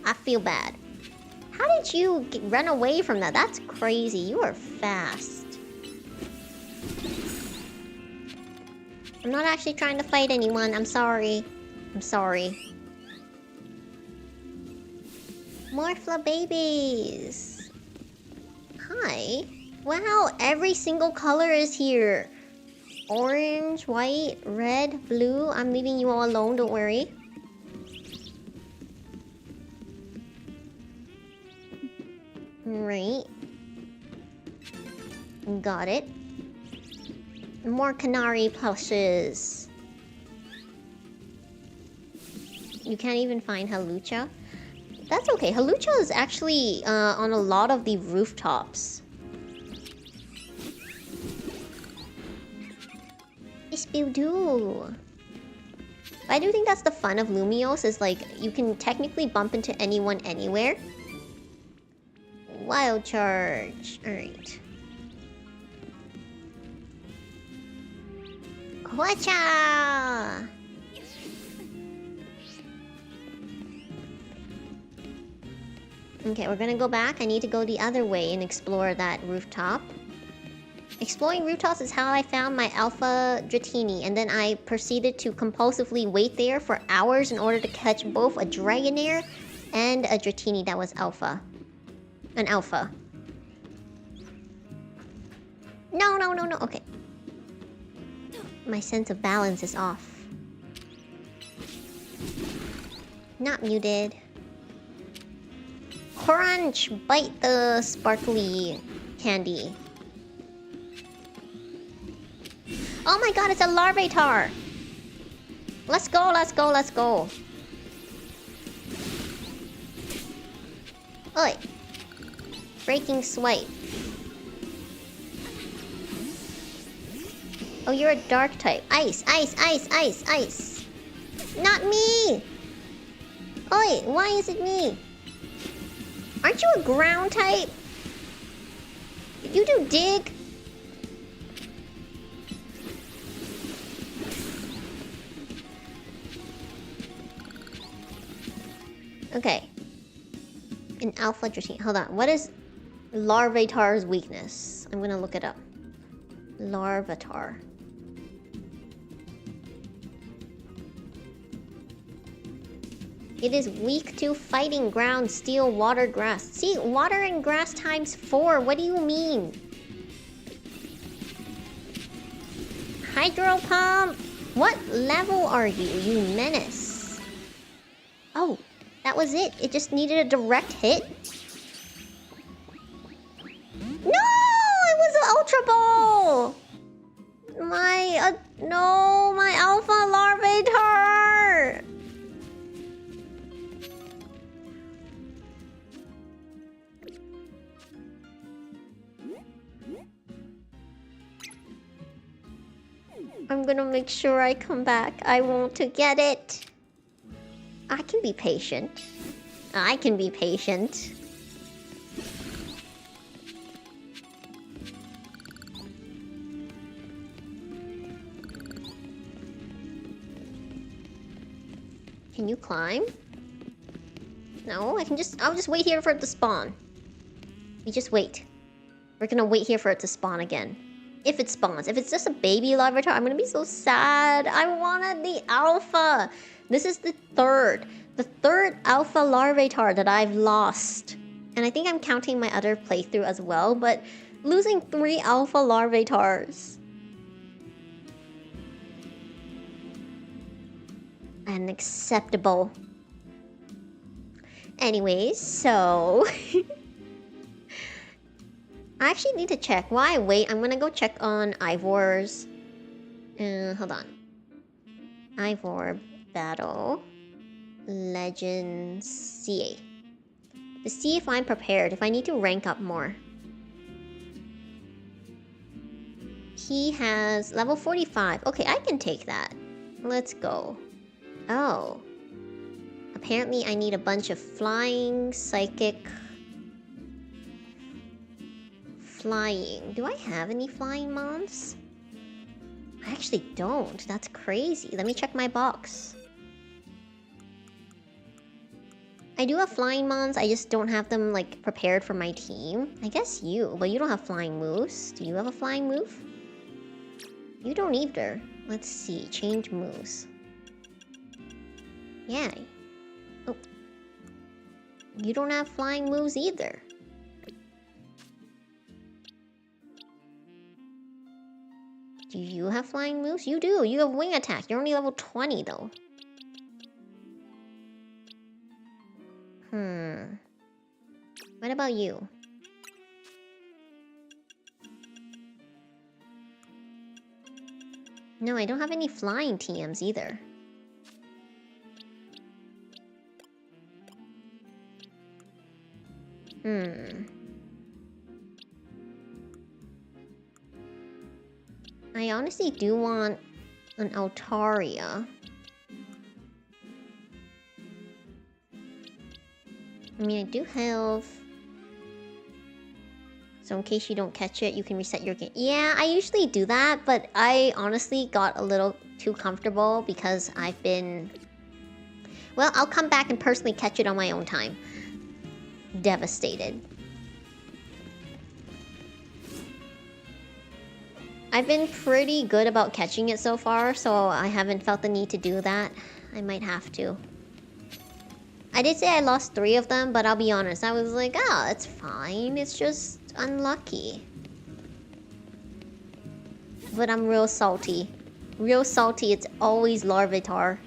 I feel bad. How did you run away from that? That's crazy. You are fast. I'm not actually trying to fight anyone. I'm sorry. I'm sorry. Morphla babies. Hi. Wow, every single color is here. Orange, white, red, blue. I'm leaving you all alone, don't worry. Right. Got it. More Canary plushes. You can't even find Halucha? That's okay. Halucha is actually on a lot of the rooftops. Spewdoo. I do think that's the fun of Lumiose, is like you can technically bump into anyone anywhere. Wild Charge. Alright. Quacha! Okay, we're gonna go back. I need to go the other way and explore that rooftop. Exploring rooftops is how I found my Alpha Dratini, and then I proceeded to compulsively wait there for hours in order to catch both a Dragonair and a Dratini that was Alpha. An Alpha. No, no, no, no. Okay. My sense of balance is off. Not muted. Crunch! Bite the sparkly candy. Oh my god, it's a Larvitar! Let's go, let's go, let's go. Oi. Breaking swipe. Oh, you're a dark type. Ice, ice, ice, ice, ice. Not me! Oi, why is it me? Aren't you a ground type? Did you do dig? Okay. An Alpha Dracene. Hold on. What is Larvitar's weakness? I'm gonna look it up. Larvitar. It is weak to fighting, ground, steel, water, grass. See, water and grass times 4. What do you mean? Hydro pump! What level are you, you menace? Oh, that was it. It just needed a direct hit. No! It was an Ultra Ball! No, my Alpha Larvitar! I'm gonna make sure I come back. I want to get it. I can be patient. I can be patient. Can you climb? No, I'll just wait here for it to spawn. We just wait. We're gonna wait here for it to spawn again. If it spawns. If it's just a baby Larvitar, I'm gonna be so sad. I wanted the alpha. This is the third alpha Larvitar that I've lost. And I think I'm counting my other playthrough as well, but losing 3 alpha Larvitars. Unacceptable. Anyways, so... I actually need to check. While I wait, I'm gonna go check on Ivor's... hold on. Ivor Battle... Legends... CA. To see if I'm prepared, if I need to rank up more. He has level 45. Okay, I can take that. Let's go. Oh. Apparently I need a bunch of flying, psychic... Flying. Do I have any flying mons? I actually don't. That's crazy. Let me check my box. I do have flying mons, I just don't have them, like, prepared for my team. I guess you, but you don't have flying moves. Do you have a flying move? You don't either. Let's see. Change moves. Yeah. Oh. You don't have flying moves either. Do you have flying moves? You do. You have wing attack. You're only level 20 though. What about you? No, I don't have any flying TMs either. I honestly do want an Altaria. I mean, I do have... So in case you don't catch it, you can reset your game. Yeah, I usually do that, but I honestly got a little too comfortable because I've been... Well, I'll come back and personally catch it on my own time. Devastated. I've been pretty good about catching it so far, so I haven't felt the need to do that. I might have to. I did say I lost 3 of them, but I'll be honest, I was like, oh, it's fine. It's just unlucky. But I'm real salty. Real salty, it's always Larvitar.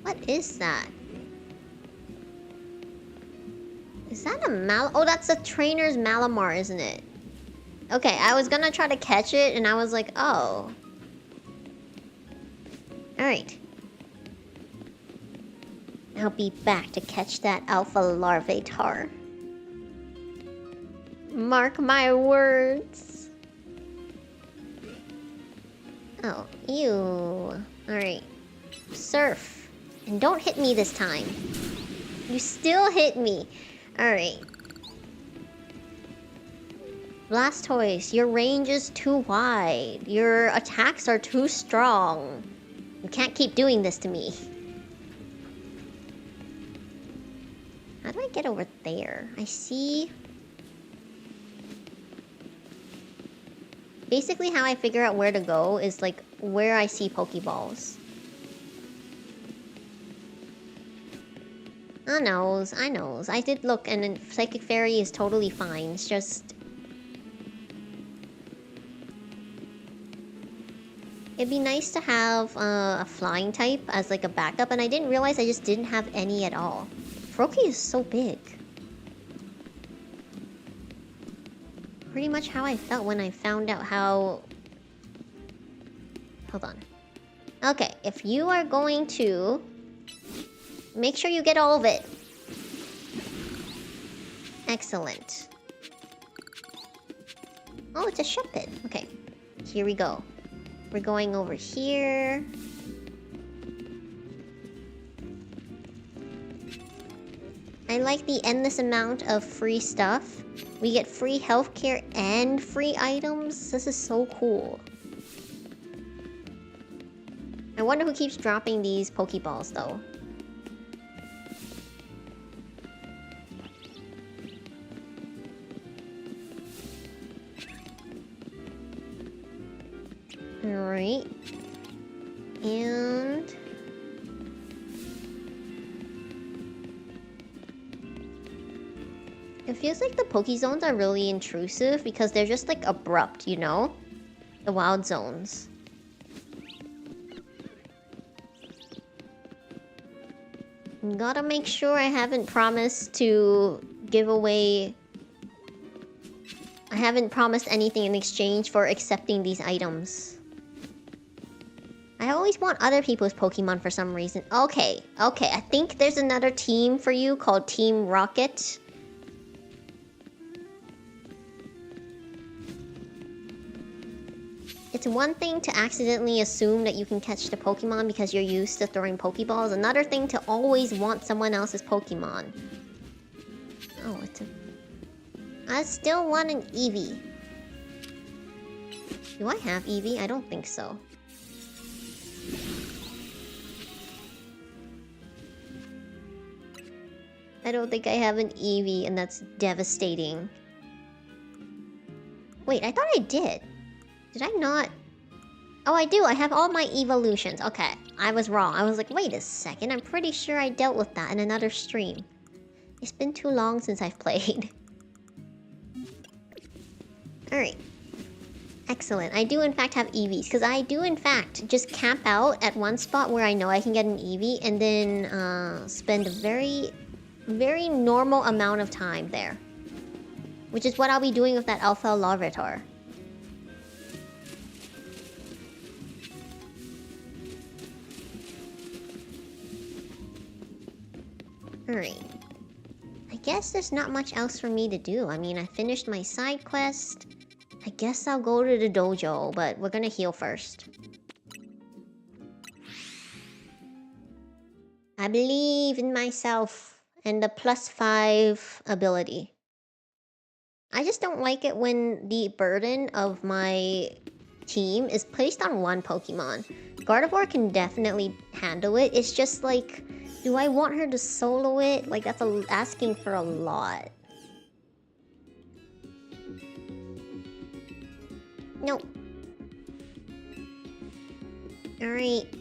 What is that? that a Oh, that's the trainer's Malamar, isn't it? Okay, I was gonna try to catch it, and I was like, oh. Alright. I'll be back to catch that alpha larvatar. Mark my words. Oh, ew. Alright. Surf. And don't hit me this time. You still hit me. Alright. Blastoise, your range is too wide. Your attacks are too strong. You can't keep doing this to me. How do I get over there? I see... Basically how I figure out where to go is like where I see Pokeballs. I knows. I did look, and then Psychic Fairy is totally fine. It's just... It'd be nice to have a flying type as like a backup, and I didn't realize I just didn't have any at all. Froakie is so big. Pretty much how I felt when I found out how... Hold on. Okay, if you are going to... Make sure you get all of it. Excellent. Oh, it's a Shuppet. Okay, here we go. We're going over here. I like the endless amount of free stuff. We get free healthcare and free items. This is so cool. I wonder who keeps dropping these Pokeballs, though. Alright. And... It feels like the Pokezones are really intrusive because they're just like abrupt, you know? The wild zones. Gotta make sure I haven't promised to give away... I haven't promised anything in exchange for accepting these items. I always want other people's Pokemon for some reason. Okay, I think there's another team for you called Team Rocket. It's one thing to accidentally assume that you can catch the Pokemon because you're used to throwing Pokeballs. Another thing to always want someone else's Pokemon. Oh, it's a... I still want an Eevee. Do I have Eevee? I don't think so. I don't think I have an Eevee, and that's devastating. Wait, I thought I did. Did I not? Oh, I do. I have all my evolutions. Okay, I was wrong. I was like, wait a second. I'm pretty sure I dealt with that in another stream. It's been too long since I've played. Alright. Excellent. I do in fact have Eevees, because I do in fact just camp out at one spot where I know I can get an Eevee, and then spend a very, very normal amount of time there. Which is what I'll be doing with that Alpha Larvitar. Alright. I guess there's not much else for me to do. I mean, I finished my side quest. I guess I'll go to the dojo, but we're gonna heal first. I believe in myself and the +5 ability. I just don't like it when the burden of my team is placed on one Pokemon. Gardevoir can definitely handle it. It's just like, do I want her to solo it? Like, that's asking for a lot. Nope. Alright.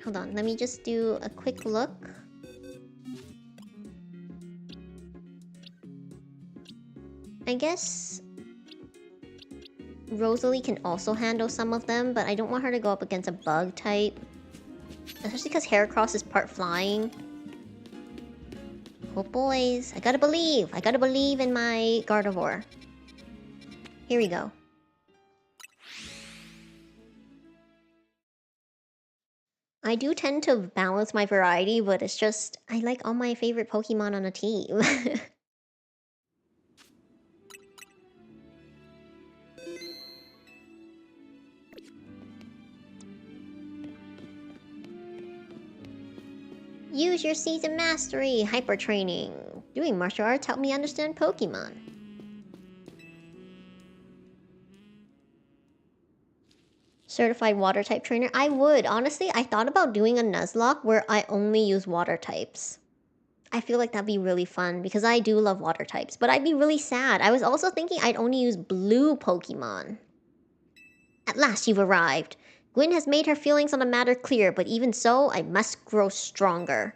Hold on, let me just do a quick look. I guess Rosalie can also handle some of them, but I don't want her to go up against a bug type. Especially because Heracross is part flying. Oh boys, I gotta believe. I gotta believe in my Gardevoir. Here we go. I do tend to balance my variety, but it's just, I like all my favorite Pokemon on a team. Use your season mastery, hyper training. Doing martial arts helped me understand Pokemon. Certified water type trainer? I would. Honestly, I thought about doing a Nuzlocke where I only use water types. I feel like that'd be really fun because I do love water types, but I'd be really sad. I was also thinking I'd only use blue Pokemon. At last you've arrived. Gwyn has made her feelings on the matter clear, but even so, I must grow stronger.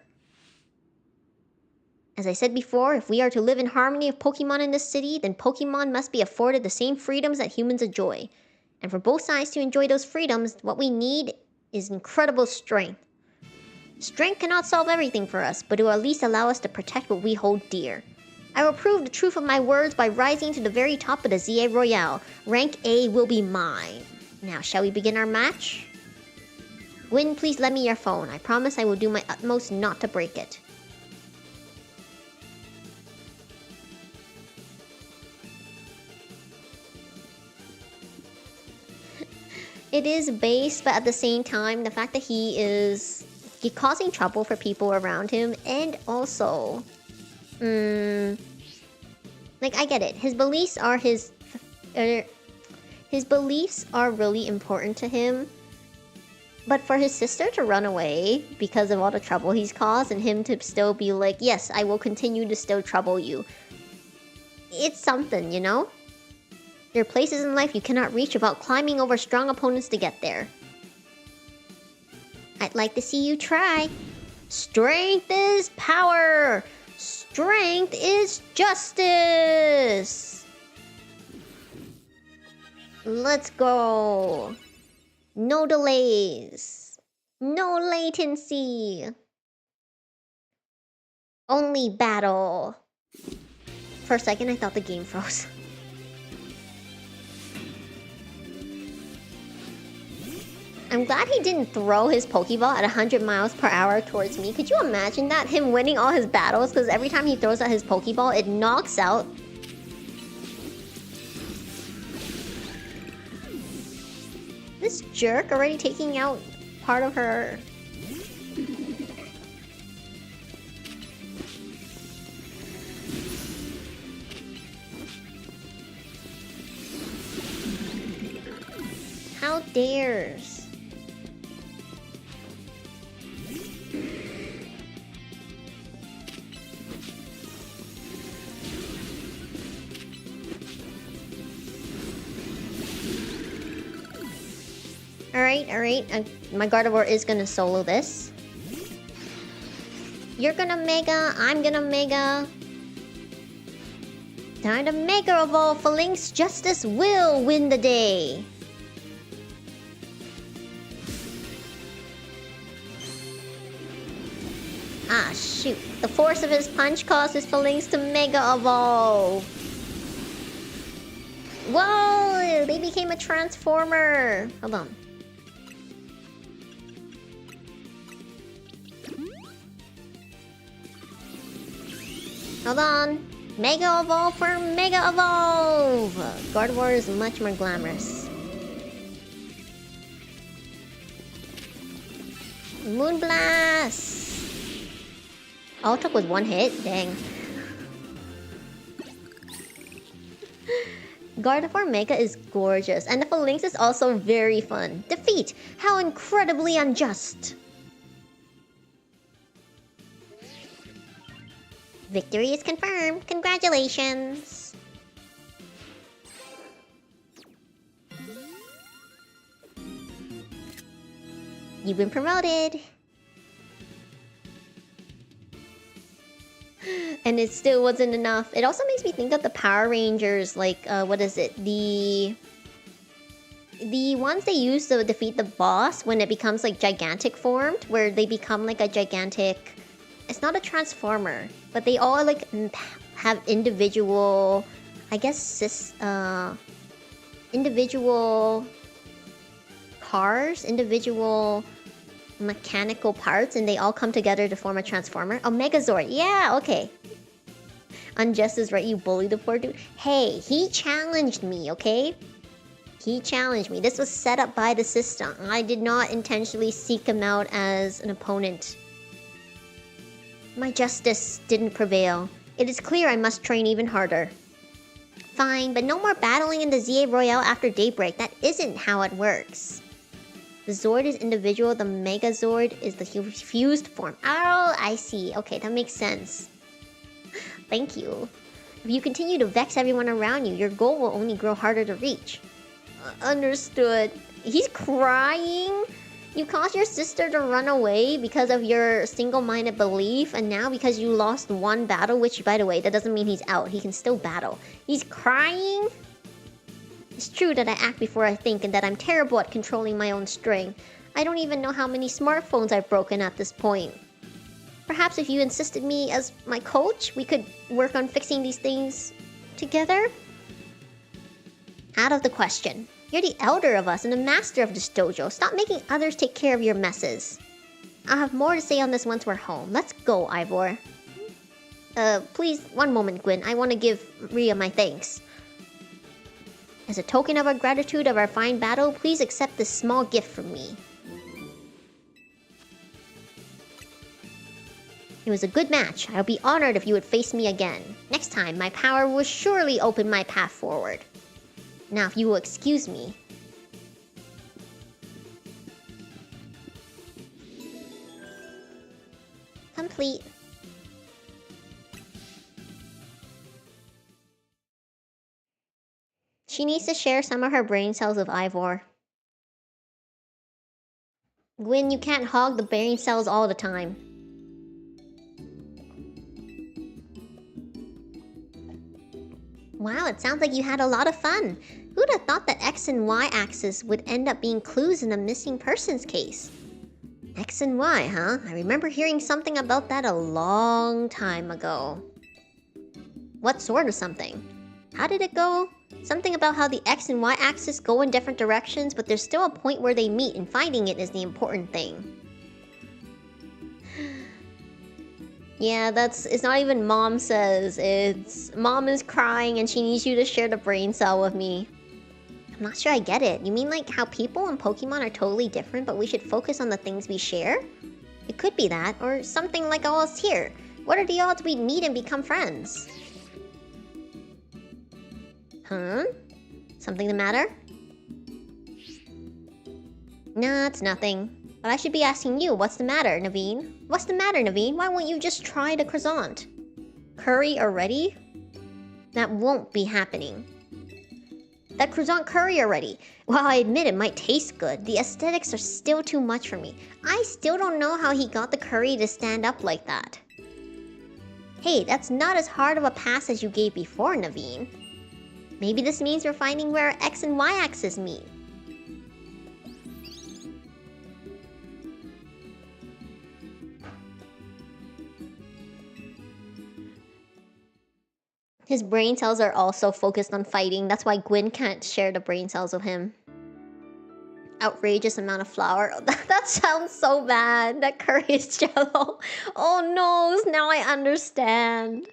As I said before, if we are to live in harmony with Pokemon in this city, then Pokemon must be afforded the same freedoms that humans enjoy. And for both sides to enjoy those freedoms, what we need is incredible strength. Strength cannot solve everything for us, but it will at least allow us to protect what we hold dear. I will prove the truth of my words by rising to the very top of the ZA Royale. Rank A will be mine. Now, shall we begin our match? Gwyn, please lend me your phone. I promise I will do my utmost not to break it. It is base, but at the same time, the fact that he's causing trouble for people around him, and also, like, I get it. His beliefs are his beliefs are really important to him, but for his sister to run away because of all the trouble he's caused, and him to still be like, yes, I will continue to still trouble you, it's something, you know? There are places in life you cannot reach without climbing over strong opponents to get there. I'd like to see you try. Strength is power! Strength is justice! Let's go! No delays. No latency. Only battle. For a second, I thought the game froze. I'm glad he didn't throw his Pokeball at 100 miles per hour towards me. Could you imagine that? Him winning all his battles, because every time he throws out his Pokeball, it knocks out. This jerk already taking out part of her. How dares? Alright. My Gardevoir is gonna solo this. You're gonna Mega, I'm gonna Mega. Time to Mega Evolve for Link's Justice will win the day. Ah, shoot. The force of his punch causes Phalanx to Mega Evolve. Whoa! They became a Transformer. Hold on. Hold on. Mega Evolve for Mega Evolve! Gardevoir is much more glamorous. Moonblast! All it took was one hit? Dang. Gardevoir Mega is gorgeous, and the Phalanx is also very fun. Defeat! How incredibly unjust! Victory is confirmed! Congratulations! You've been promoted! And it still wasn't enough. It also makes me think of the Power Rangers, like, what is it? The ones they use to defeat the boss when it becomes, like, gigantic formed, where they become, like, a gigantic It's not a transformer, but they all like have individual, I guess, individual cars, individual mechanical parts, and they all come together to form a transformer. Oh, Megazord. Yeah, okay. Unjust is right, you bully the poor dude. Hey, he challenged me, okay? He challenged me. This was set up by the system. I did not intentionally seek him out as an opponent. My justice didn't prevail. It is clear I must train even harder. Fine, but no more battling in the ZA Royale after daybreak. That isn't how it works. The Zord is individual, the Megazord is the fused form. Oh, I see. Okay, that makes sense. Thank you. If you continue to vex everyone around you, your goal will only grow harder to reach. Understood. He's crying? You caused your sister to run away because of your single-minded belief, and now because you lost one battle, which, by the way, that doesn't mean he's out. He can still battle. He's crying? It's true that I act before I think and that I'm terrible at controlling my own string. I don't even know how many smartphones I've broken at this point. Perhaps if you insisted me as my coach, we could work on fixing these things together? Out of the question. You're the elder of us and the master of this dojo. Stop making others take care of your messes. I'll have more to say on this once we're home. Let's go, Ivor. Please, one moment, Gwyn. I want to give Ria my thanks. As a token of our gratitude of our fine battle, please accept this small gift from me. It was a good match. I'll be honored if you would face me again. Next time, my power will surely open my path forward. Now, if you will excuse me. Complete. She needs to share some of her brain cells with Ivor. Gwyn, you can't hog the brain cells all the time. Wow, it sounds like you had a lot of fun. Who'd have thought that X and Y axis would end up being clues in a missing persons case? X and Y, huh? I remember hearing something about that a long time ago. What sort of something? How did it go? Something about how the X and Y axis go in different directions, but there's still a point where they meet, and finding it is the important thing. Yeah, it's not even Mom says, it's Mom is crying and she needs you to share the brain cell with me. I'm not sure I get it. You mean like how people and Pokemon are totally different, but we should focus on the things we share? It could be that, or something like all us here. What are the odds we'd meet and become friends? Huh? Something the matter? Nah, it's nothing. But I should be asking you, what's the matter, Naveen? What's the matter, Naveen? Why won't you just try the croissant? Curry already? That won't be happening. That croissant curry already. While I admit it might taste good, the aesthetics are still too much for me. I still don't know how he got the curry to stand up like that. Hey, that's not as hard of a pass as you gave before, Naveen. Maybe this means we're finding where our X and Y axes meet. His brain cells are also focused on fighting. That's why Gwyn can't share the brain cells with him. Outrageous amount of flour. That sounds so bad. That curry is jello. Oh no, now I understand.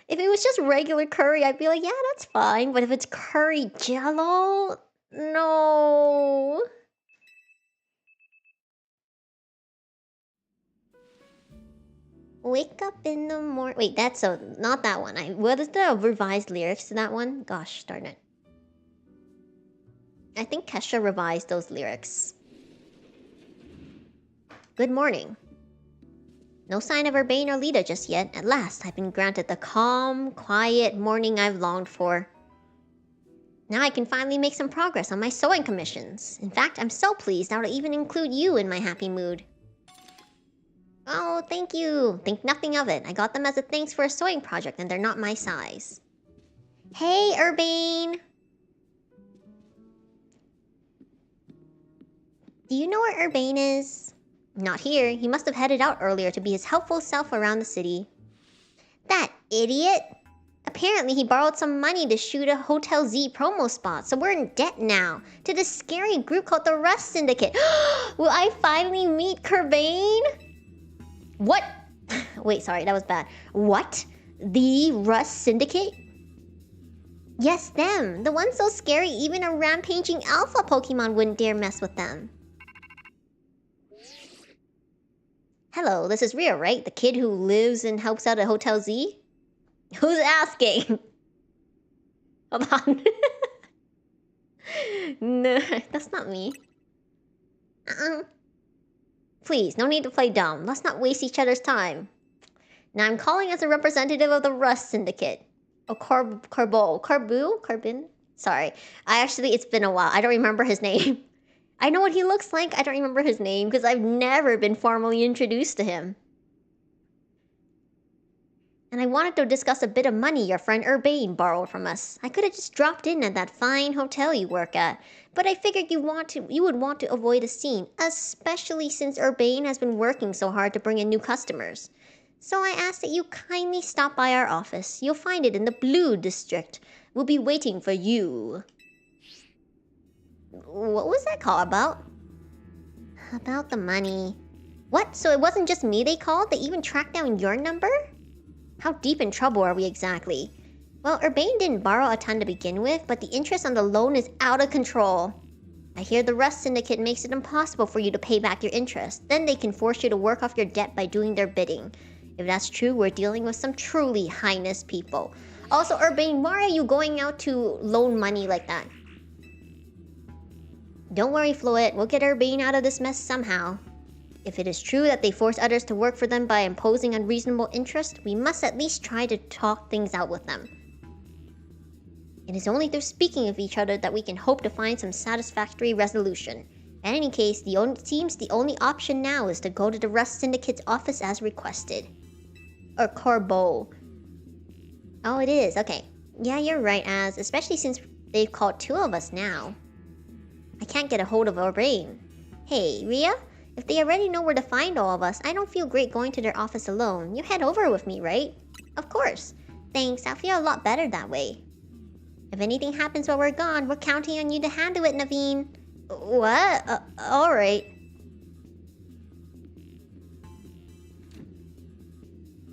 If it was just regular curry, I'd be like, yeah, that's fine. But if it's curry jello, no. Wake up in the morning. Wait, that's not that one. What is the revised lyrics to that one? Gosh darn it. I think Kesha revised those lyrics. Good morning. No sign of Urbane or Lita just yet. At last, I've been granted the calm, quiet morning I've longed for. Now I can finally make some progress on my sewing commissions. In fact, I'm so pleased now to even include you in my happy mood. Oh, thank you. Think nothing of it. I got them as a thanks for a sewing project and they're not my size. Hey, Urbane! Do you know where Urbane is? Not here. He must have headed out earlier to be his helpful self around the city. That idiot! Apparently he borrowed some money to shoot a Hotel Z promo spot, so we're in debt now. To this scary group called the Rust Syndicate. Will I finally meet Corbeau? What? Wait, sorry, that was bad. What? The Rust Syndicate? Yes, them. The ones so scary even a rampaging alpha Pokemon wouldn't dare mess with them. Hello, this is Ria, right? The kid who lives and helps out at Hotel Z? Who's asking? Hold on. No, that's not me. Please, no need to play dumb. Let's not waste each other's time. Now I'm calling as a representative of the Rust Syndicate. Oh, Corbeau. Corbin? Sorry. It's been a while. I don't remember his name. I know what he looks like. I don't remember his name because I've never been formally introduced to him. And I wanted to discuss a bit of money your friend Urbane borrowed from us. I could have just dropped in at that fine hotel you work at, but I figured you would want to avoid a scene, especially since Urbane has been working so hard to bring in new customers. So I asked that you kindly stop by our office. You'll find it in the Blue District. We'll be waiting for you. What was that call about? About the money. What? So it wasn't just me they called? They even tracked down your number? How deep in trouble are we exactly? Well, Urbane didn't borrow a ton to begin with, but the interest on the loan is out of control. I hear the Rust Syndicate makes it impossible for you to pay back your interest. Then they can force you to work off your debt by doing their bidding. If that's true, we're dealing with some truly heinous people. Also, Urbane, why are you going out to loan money like that? Don't worry, Floet. We'll get Urbane out of this mess somehow. If it is true that they force others to work for them by imposing unreasonable interest, we must at least try to talk things out with them. It is only through speaking of each other that we can hope to find some satisfactory resolution. In any case, it seems the only option now is to go to the Rust Syndicate's office as requested. Or Corbeau. Oh, it is. Okay. Yeah, you're right, especially since they've called two of us now. I can't get a hold of Urbane. Hey, Ria? If they already know where to find all of us, I don't feel great going to their office alone. You head over with me, right? Of course. Thanks, I feel a lot better that way. If anything happens while we're gone, we're counting on you to handle it, Naveen. What? Alright.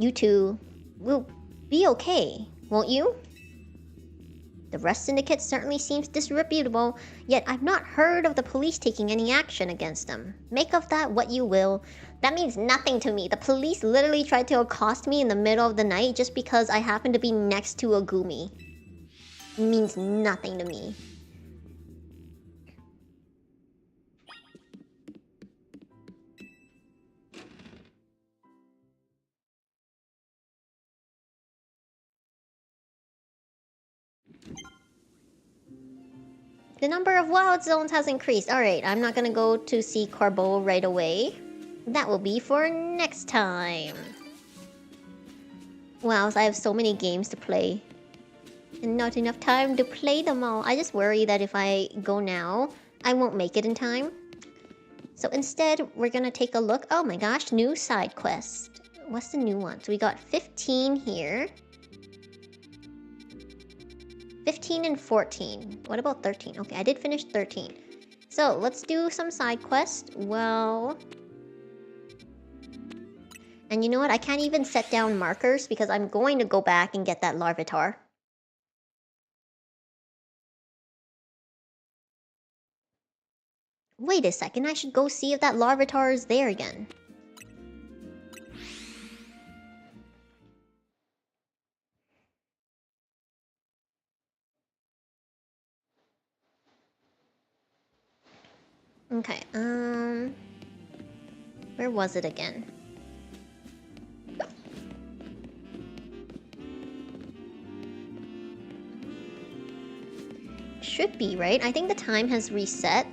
You two will be okay, won't you? The Rust Syndicate certainly seems disreputable, yet I've not heard of the police taking any action against them. Make of that what you will. That means nothing to me. The police literally tried to accost me in the middle of the night just because I happened to be next to a Gumi. It means nothing to me. The number of wild zones has increased. Alright, I'm not gonna go to see Corbeau right away. That will be for next time. Wow, I have so many games to play. And not enough time to play them all. I just worry that if I go now, I won't make it in time. So instead, we're gonna take a look. Oh my gosh, new side quest. What's the new one? So we got 15 here. 15 and 14. What about 13? Okay, I did finish 13. So, let's do some side quests. Well... And you know what? I can't even set down markers because I'm going to go back and get that Larvitar. Wait a second, I should go see if that Larvitar is there again. Okay, where was it again? Should be, right? I think the time has reset.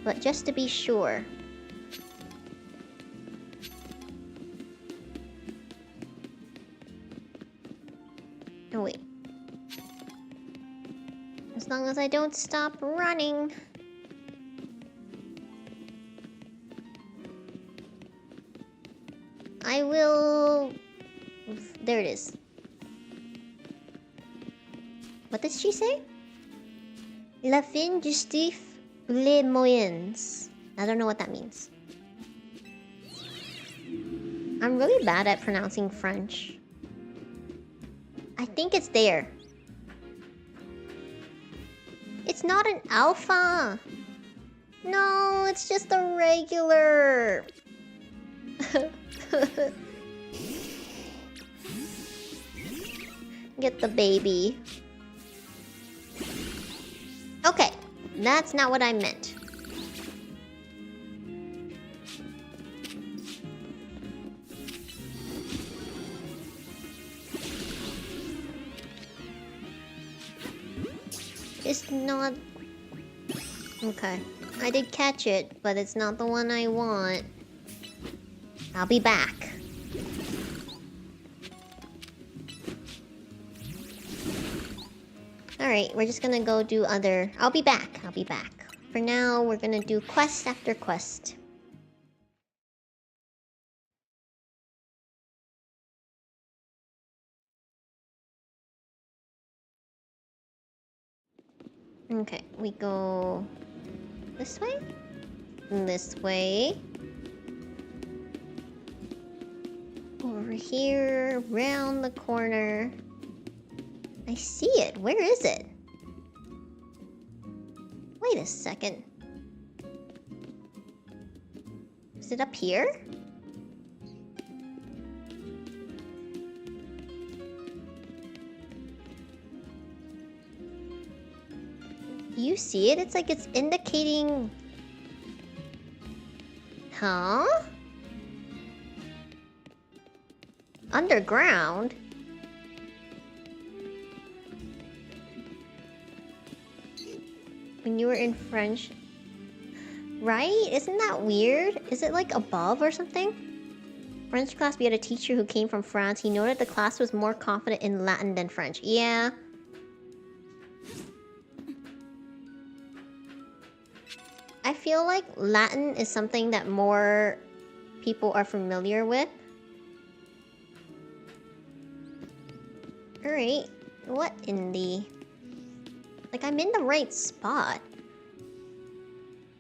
But just to be sure. Oh, wait. As long as I don't stop running. I will... There it is. What did she say? La fin justifie les moyens. I don't know what that means. I'm really bad at pronouncing French. I think it's there. It's not an alpha! No, it's just a regular... Get the baby. Okay, that's not what I meant. It's not... Okay. I did catch it, but it's not the one I want. I'll be back. Alright, we're just gonna go do other... I'll be back. For now, we're gonna do quest after quest. Okay, we go... this way? This way. Over here, round the corner. I see it. Where is it? Wait a second. Is it up here? You see it? It's like it's indicating... Huh? Underground? When you were in French... Right? Isn't that weird? Is it like above or something? French class, we had a teacher who came from France. He noted the class was more confident in Latin than French. Yeah. I feel like Latin is something that more people are familiar with. Alright, what in the... Like, I'm in the right spot.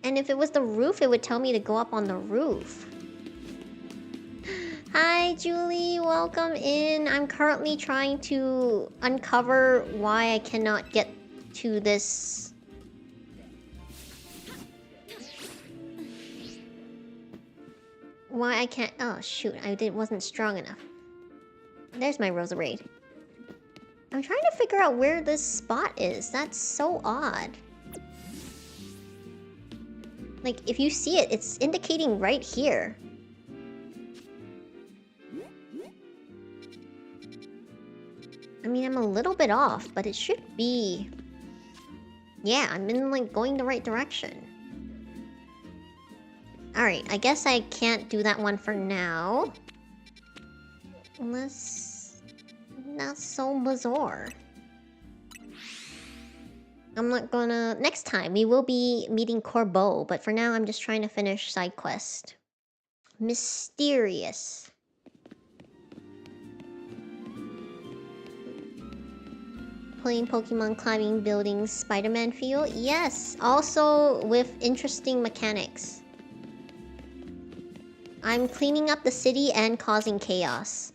And if it was the roof, it would tell me to go up on the roof. Hi, Julie, welcome in. I'm currently trying to uncover why I cannot get to this... Why I can't... Oh, shoot, wasn't strong enough. There's my Roserade. I'm trying to figure out where this spot is. That's so odd. Like, if you see it, it's indicating right here. I mean, I'm a little bit off, but it should be... Yeah, I'm in, like, going the right direction. Alright, I guess I can't do that one for now. Unless... Not so bizarre. I'm not gonna... Next time, we will be meeting Corbeau, but for now, I'm just trying to finish side quest. Mysterious. Playing Pokemon, climbing buildings, Spider-Man feel? Yes! Also with interesting mechanics. I'm cleaning up the city and causing chaos.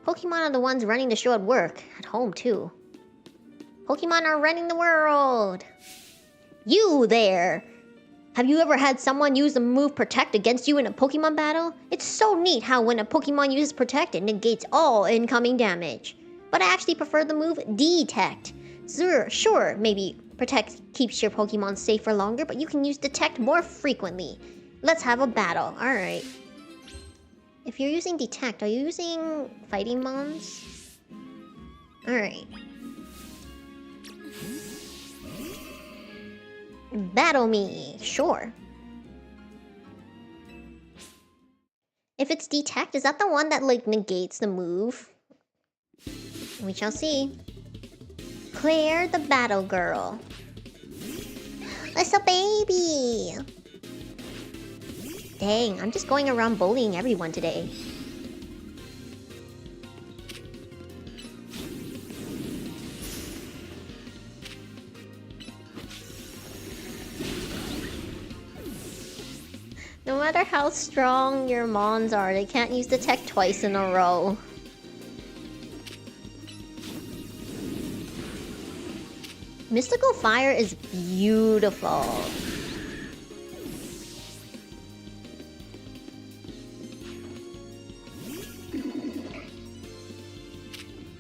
Pokemon are the ones running the show at work. At home, too. Pokemon are running the world! You there! Have you ever had someone use the move Protect against you in a Pokemon battle? It's so neat how when a Pokemon uses Protect, it negates all incoming damage. But I actually prefer the move Detect. Sure, maybe Protect keeps your Pokemon safe for longer, but you can use Detect more frequently. Let's have a battle. Alright. If you're using Detect, are you using Fighting Mons? Alright. Battle me, sure. If it's Detect, is that the one that, like, negates the move? We shall see. Claire the Battle Girl. It's a baby! Dang, I'm just going around bullying everyone today. No matter how strong your mons are, they can't use the tech twice in a row. Mystical Fire is beautiful.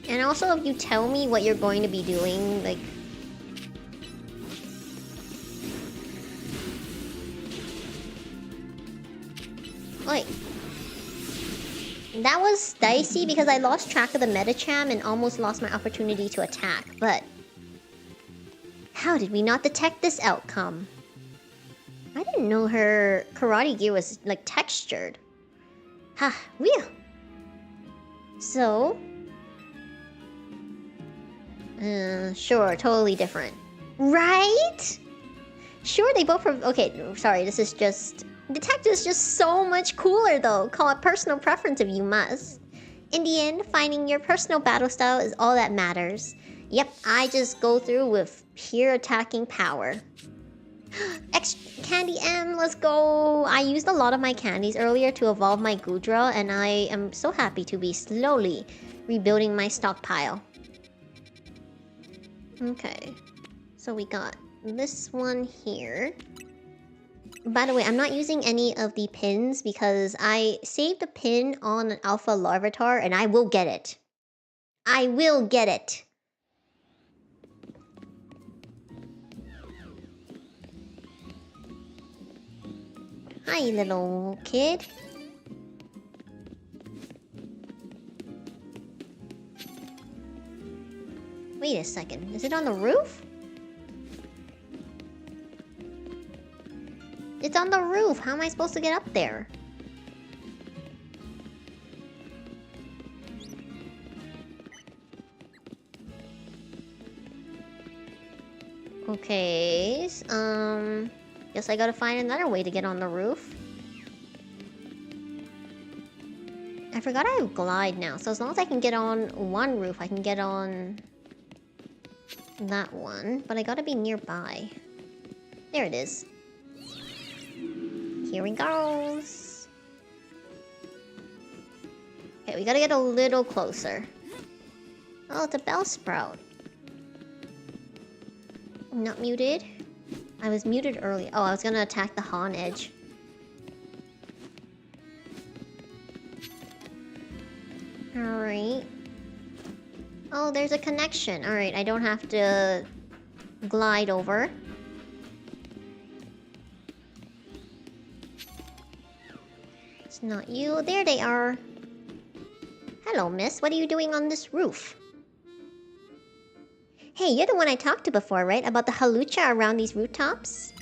And also, if you tell me what you're going to be doing, like... Wait. That was dicey because I lost track of the Metacham and almost lost my opportunity to attack, but... How did we not detect this outcome? I didn't know her karate gear was, like, textured. Ha, whew! So... sure, totally different. Right? Sure, they both okay, sorry, this is just... Detective is just so much cooler, though. Call it personal preference if you must. In the end, finding your personal battle style is all that matters. Yep, I just go through with pure attacking power. Candy M, let's go! I used a lot of my candies earlier to evolve my Gudra, and I am so happy to be slowly rebuilding my stockpile. Okay, so we got this one here. By the way, I'm not using any of the pins because I saved a pin on an Alpha Larvitar and I will get it. I will get it. Hi, little kid. Wait a second, is it on the roof? It's on the roof! How am I supposed to get up there? Okay, guess I gotta find another way to get on the roof. I forgot I glide now, so as long as I can get on one roof, I can get on that one. But I gotta be nearby. There it is. Here we go. Okay, we gotta get a little closer. Oh, it's a Bellsprout. I'm not muted. I was muted earlier. Oh, I was gonna attack the Han edge. Alright. Oh, there's a connection. Alright, I don't have to glide over. It's not you. There they are. Hello, miss. What are you doing on this roof? Hey, you're the one I talked to before, right? About the halucha around these rooftops?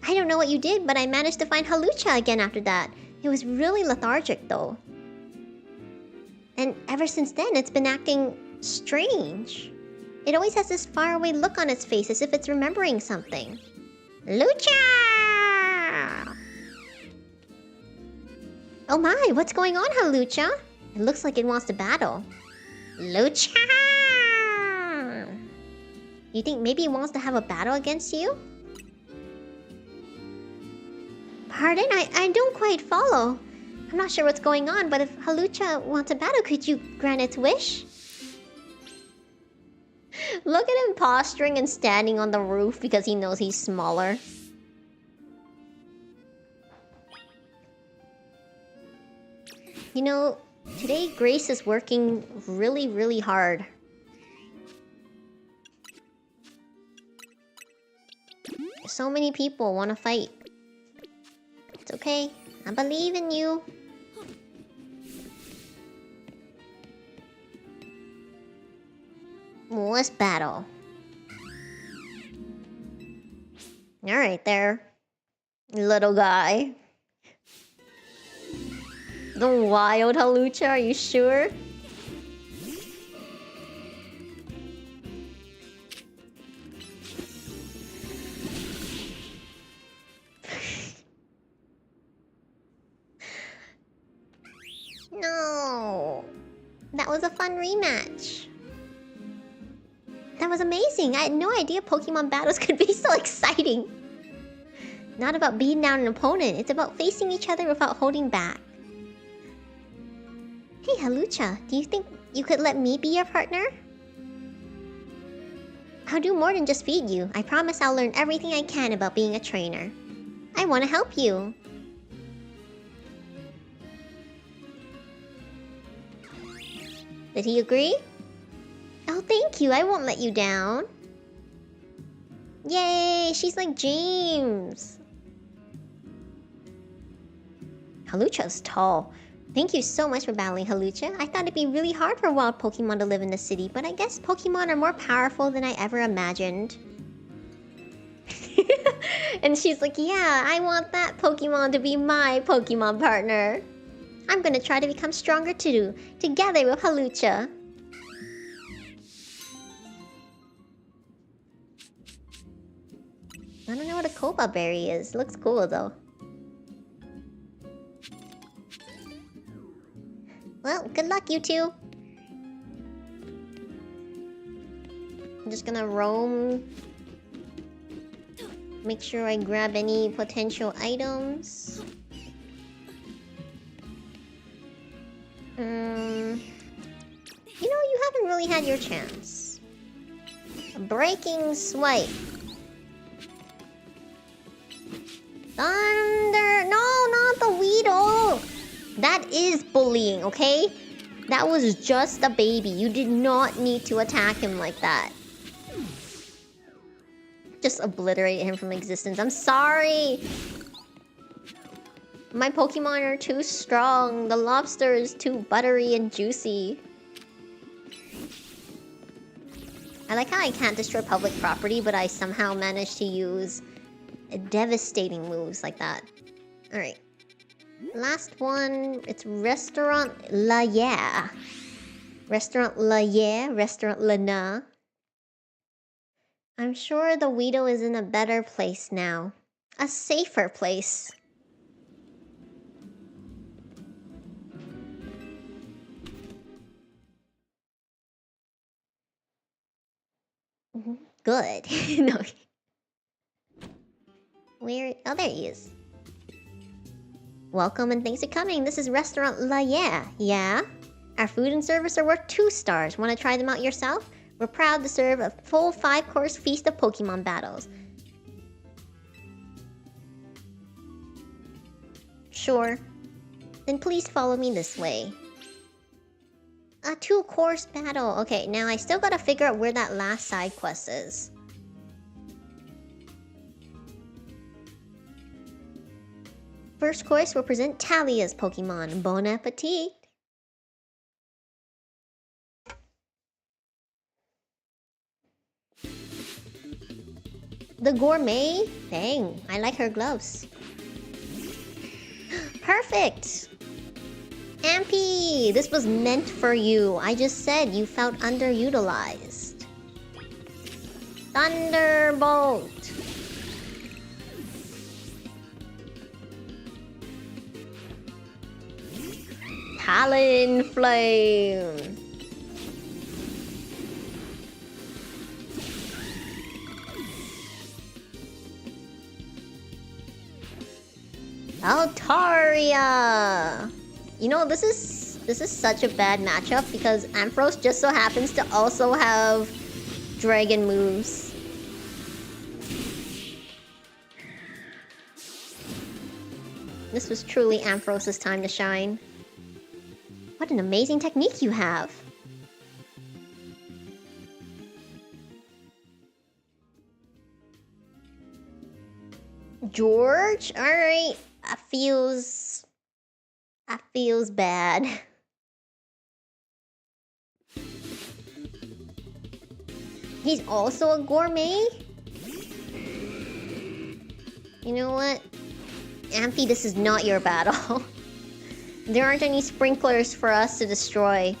I don't know what you did, but I managed to find halucha again after that. It was really lethargic, though. And ever since then, it's been acting strange. It always has this faraway look on its face, as if it's remembering something. Lucha! Oh my, what's going on, Halucha? It looks like it wants to battle. Lucha! You think maybe it wants to have a battle against you? Pardon? I don't quite follow. I'm not sure what's going on, but if Halucha wants a battle, could you grant its wish? Look at him posturing and standing on the roof because he knows he's smaller. You know, today Grace is working really, really hard. So many people want to fight. It's okay. I believe in you. Let's battle. Alright there, little guy. The wild Halucha, are you sure? was a fun rematch. That was amazing. I had no idea Pokemon battles could be so exciting. Not about beating down an opponent, it's about facing each other without holding back. Hey Halucha, do you think you could let me be your partner? I'll do more than just feed you. I promise I'll learn everything I can about being a trainer. I want to help you. Did he agree? Oh, thank you. I won't let you down. Yay, she's like James. Halucha's tall. Thank you so much for battling, Halucha. I thought it'd be really hard for wild Pokemon to live in the city, but I guess Pokemon are more powerful than I ever imagined. And she's like, yeah, I want that Pokemon to be my Pokemon partner. I'm gonna try to become stronger too, together with Halucha. I don't know what a Corbeau berry is. Looks cool though. Well, good luck, you two. I'm just gonna roam. Make sure I grab any potential items. You know, you haven't really had your chance. A breaking swipe. Thunder! No, not the Weedle! That is bullying, okay? That was just a baby. You did not need to attack him like that. Just obliterate him from existence. I'm sorry! My Pokemon are too strong. The lobster is too buttery and juicy. I like how I can't destroy public property, but I somehow managed to use devastating moves like that. Alright. Last one, it's Restaurant La Yeah. Restaurant La Yeah, Restaurant La Na. I'm sure the Weedle is in a better place now. A safer place. Good. No. Where? Oh, there he is. Welcome and thanks for coming. This is Restaurant La Yeah. Yeah? Our food and service are worth 2 stars. Want to try them out yourself? We're proud to serve a full 5-course feast of Pokemon battles. Sure. Then please follow me this way. A 2-course battle. Okay, now I still gotta figure out where that last side quest is. First course will present Talia's Pokemon. Bon appetit! The gourmet? Dang, I like her gloves. Perfect! Ampy! This was meant for you. I just said you felt underutilized. Thunderbolt! Talonflame! Altaria! You know, this is such a bad matchup because Ampharos just so happens to also have dragon moves. This was truly Ampharos' time to shine. What an amazing technique you have! George? Alright. That feels bad. He's also a gourmet? You know what? Ampy, this is not your battle. There aren't any sprinklers for us to destroy.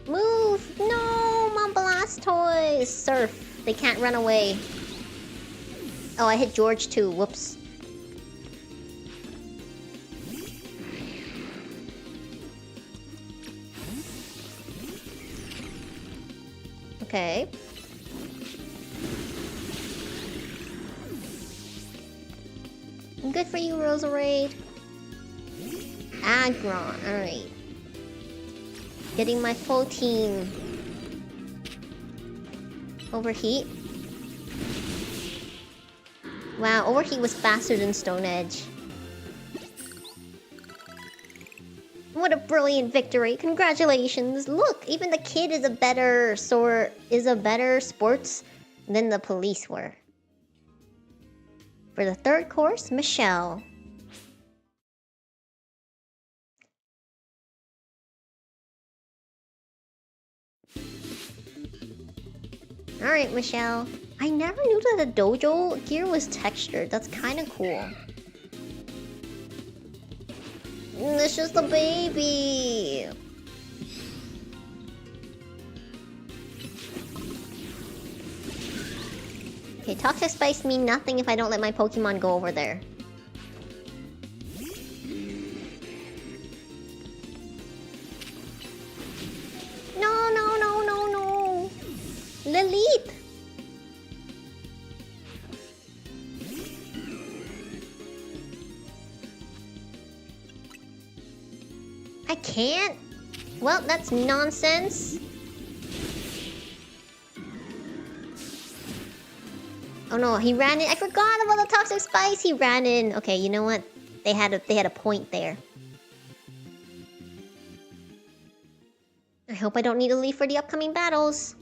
Move! No! My Blastoise! Surf. They can't run away. Oh, I hit George too. Whoops. Okay. Good for you, Roserade. Aggron, alright. Getting my full team. Overheat. Wow, Overheat was faster than Stone Edge. What a brilliant victory! Congratulations! Look, even the kid is a better sports than the police were. For the third course, Michelle. Alright, Michelle. I never knew that the dojo gear was textured. That's kind of cool. It's just a baby. Okay, Toxic Spice mean nothing if I don't let my Pokemon go over there. No, no, no, no, no. Lilith. I can't? Well, that's nonsense. Oh no, he ran in. I forgot about the Toxic Spice. He ran in. Okay, you know what? They had a point there. I hope I don't need to leave for the upcoming battles.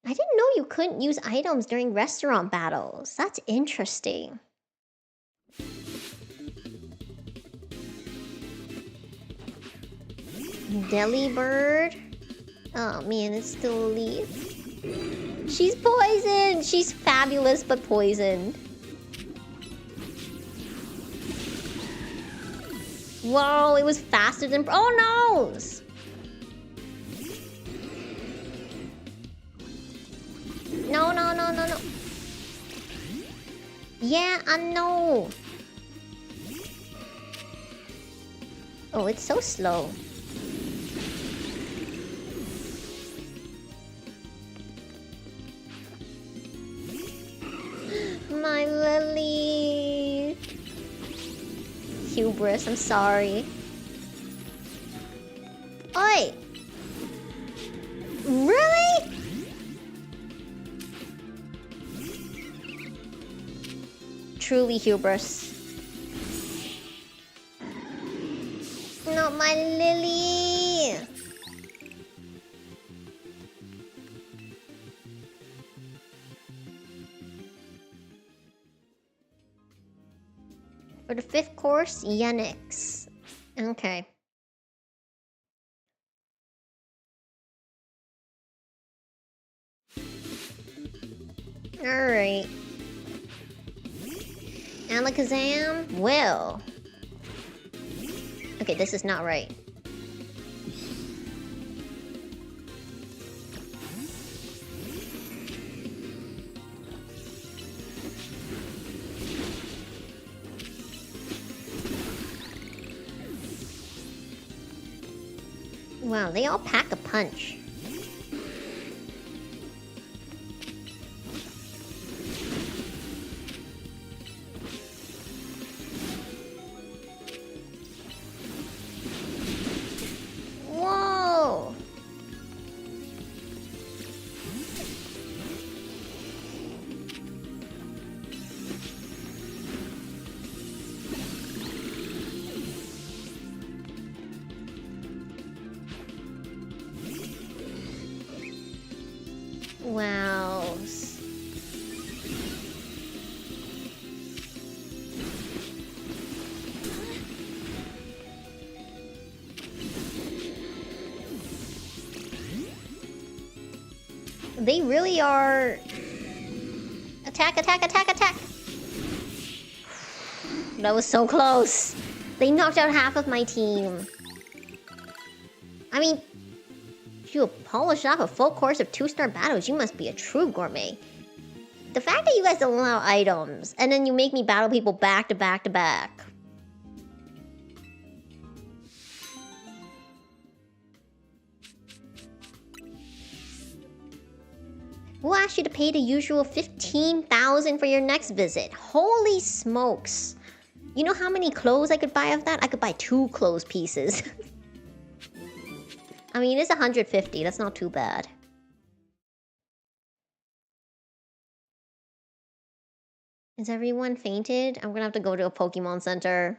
I didn't know you couldn't use items during restaurant battles. That's interesting. Delibird. Oh man, it's still a leaf. She's poisoned! She's fabulous but poisoned. Whoa, it was faster than... Oh no! No, no, no, no, no. Yeah, I know. Oh, it's so slow. My Lily. Hubris, I'm sorry. Oi! Really? Truly hubris. Not my Lily! For the fifth course, Yenix. Okay. Alright. Alakazam? Well. Okay, this is not right. Wow, they all pack a punch. Whoa! Wow. They really are... Attack, attack, attack, attack! That was so close! They knocked out half of my team. I mean... You polish off a full course of 2-star battles, you must be a true gourmet. The fact that you guys don't allow items, and then you make me battle people back to back to back. We'll ask you to pay the usual 15,000 for your next visit. Holy smokes. You know how many clothes I could buy of that? I could buy 2 clothes pieces. I mean, it's 150. That's not too bad. Is everyone fainted? I'm gonna have to go to a Pokemon Center.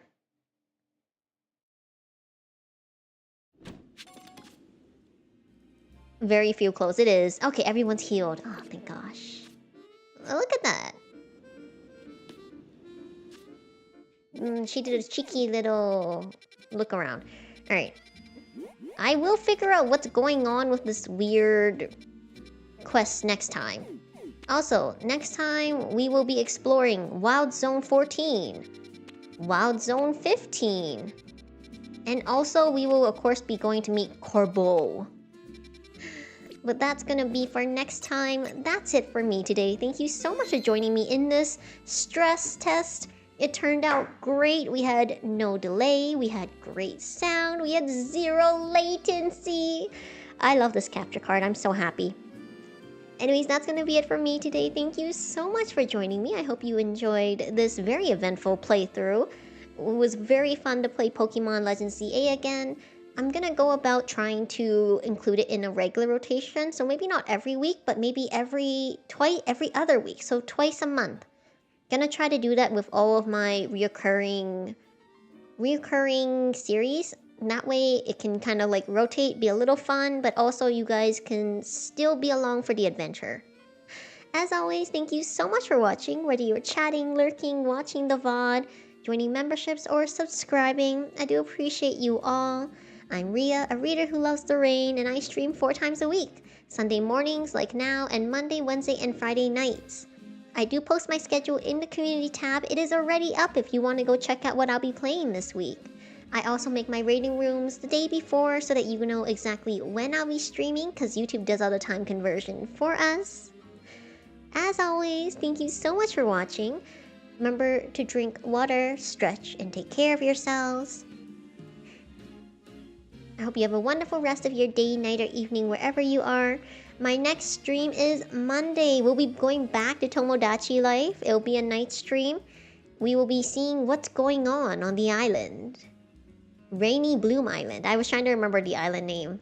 Very few clothes. It is. Okay, everyone's healed. Oh, thank gosh. Look at that. She did a cheeky little look around. Alright. I will figure out what's going on with this weird quest next time. Also, next time we will be exploring Wild Zone 14, Wild Zone 15, and also we will of course be going to meet Corbeau. But that's gonna be for next time. That's it for me today. Thank you so much for joining me in this stress test. It turned out great. We had no delay, we had great sound, we had 0 latency. I love this capture card, I'm so happy. Anyways, that's gonna be it for me today. Thank you so much for joining me. I hope you enjoyed this very eventful playthrough. It was very fun to play Pokemon Legends CA again. I'm gonna go about trying to include it in a regular rotation, so maybe not every week, but maybe every other week, so twice a month. Gonna try to do that with all of my reoccurring series. That way it can kind of like rotate, be a little fun, but also you guys can still be along for the adventure. As always, thank you so much for watching, whether you're chatting, lurking, watching the VOD, joining memberships, or subscribing. I do appreciate you all. I'm Ria, a reader who loves the rain, and I stream 4 times a week. Sunday mornings like now, and Monday, Wednesday, and Friday nights. I do post my schedule in the community tab. It is already up if you want to go check out what I'll be playing this week. I also make my rating rooms the day before so that you know exactly when I'll be streaming, because YouTube does all the time conversion for us. As always, thank you so much for watching. Remember to drink water, stretch, and take care of yourselves. I hope you have a wonderful rest of your day, night, or evening wherever you are. My next stream is Monday. We'll be going back to Tomodachi Life. It'll be a night stream. We will be seeing what's going on the island. Rainy Bloom Island. I was trying to remember the island name.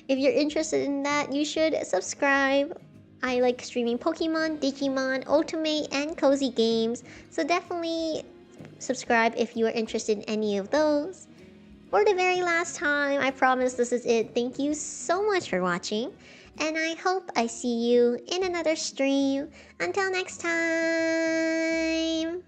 If you're interested in that, you should subscribe. I like streaming Pokemon, Digimon, Otome, and cozy games, so definitely subscribe if you are interested in any of those. For the very last time, I promise this is it. Thank you so much for watching, and I hope I see you in another stream. Until next time!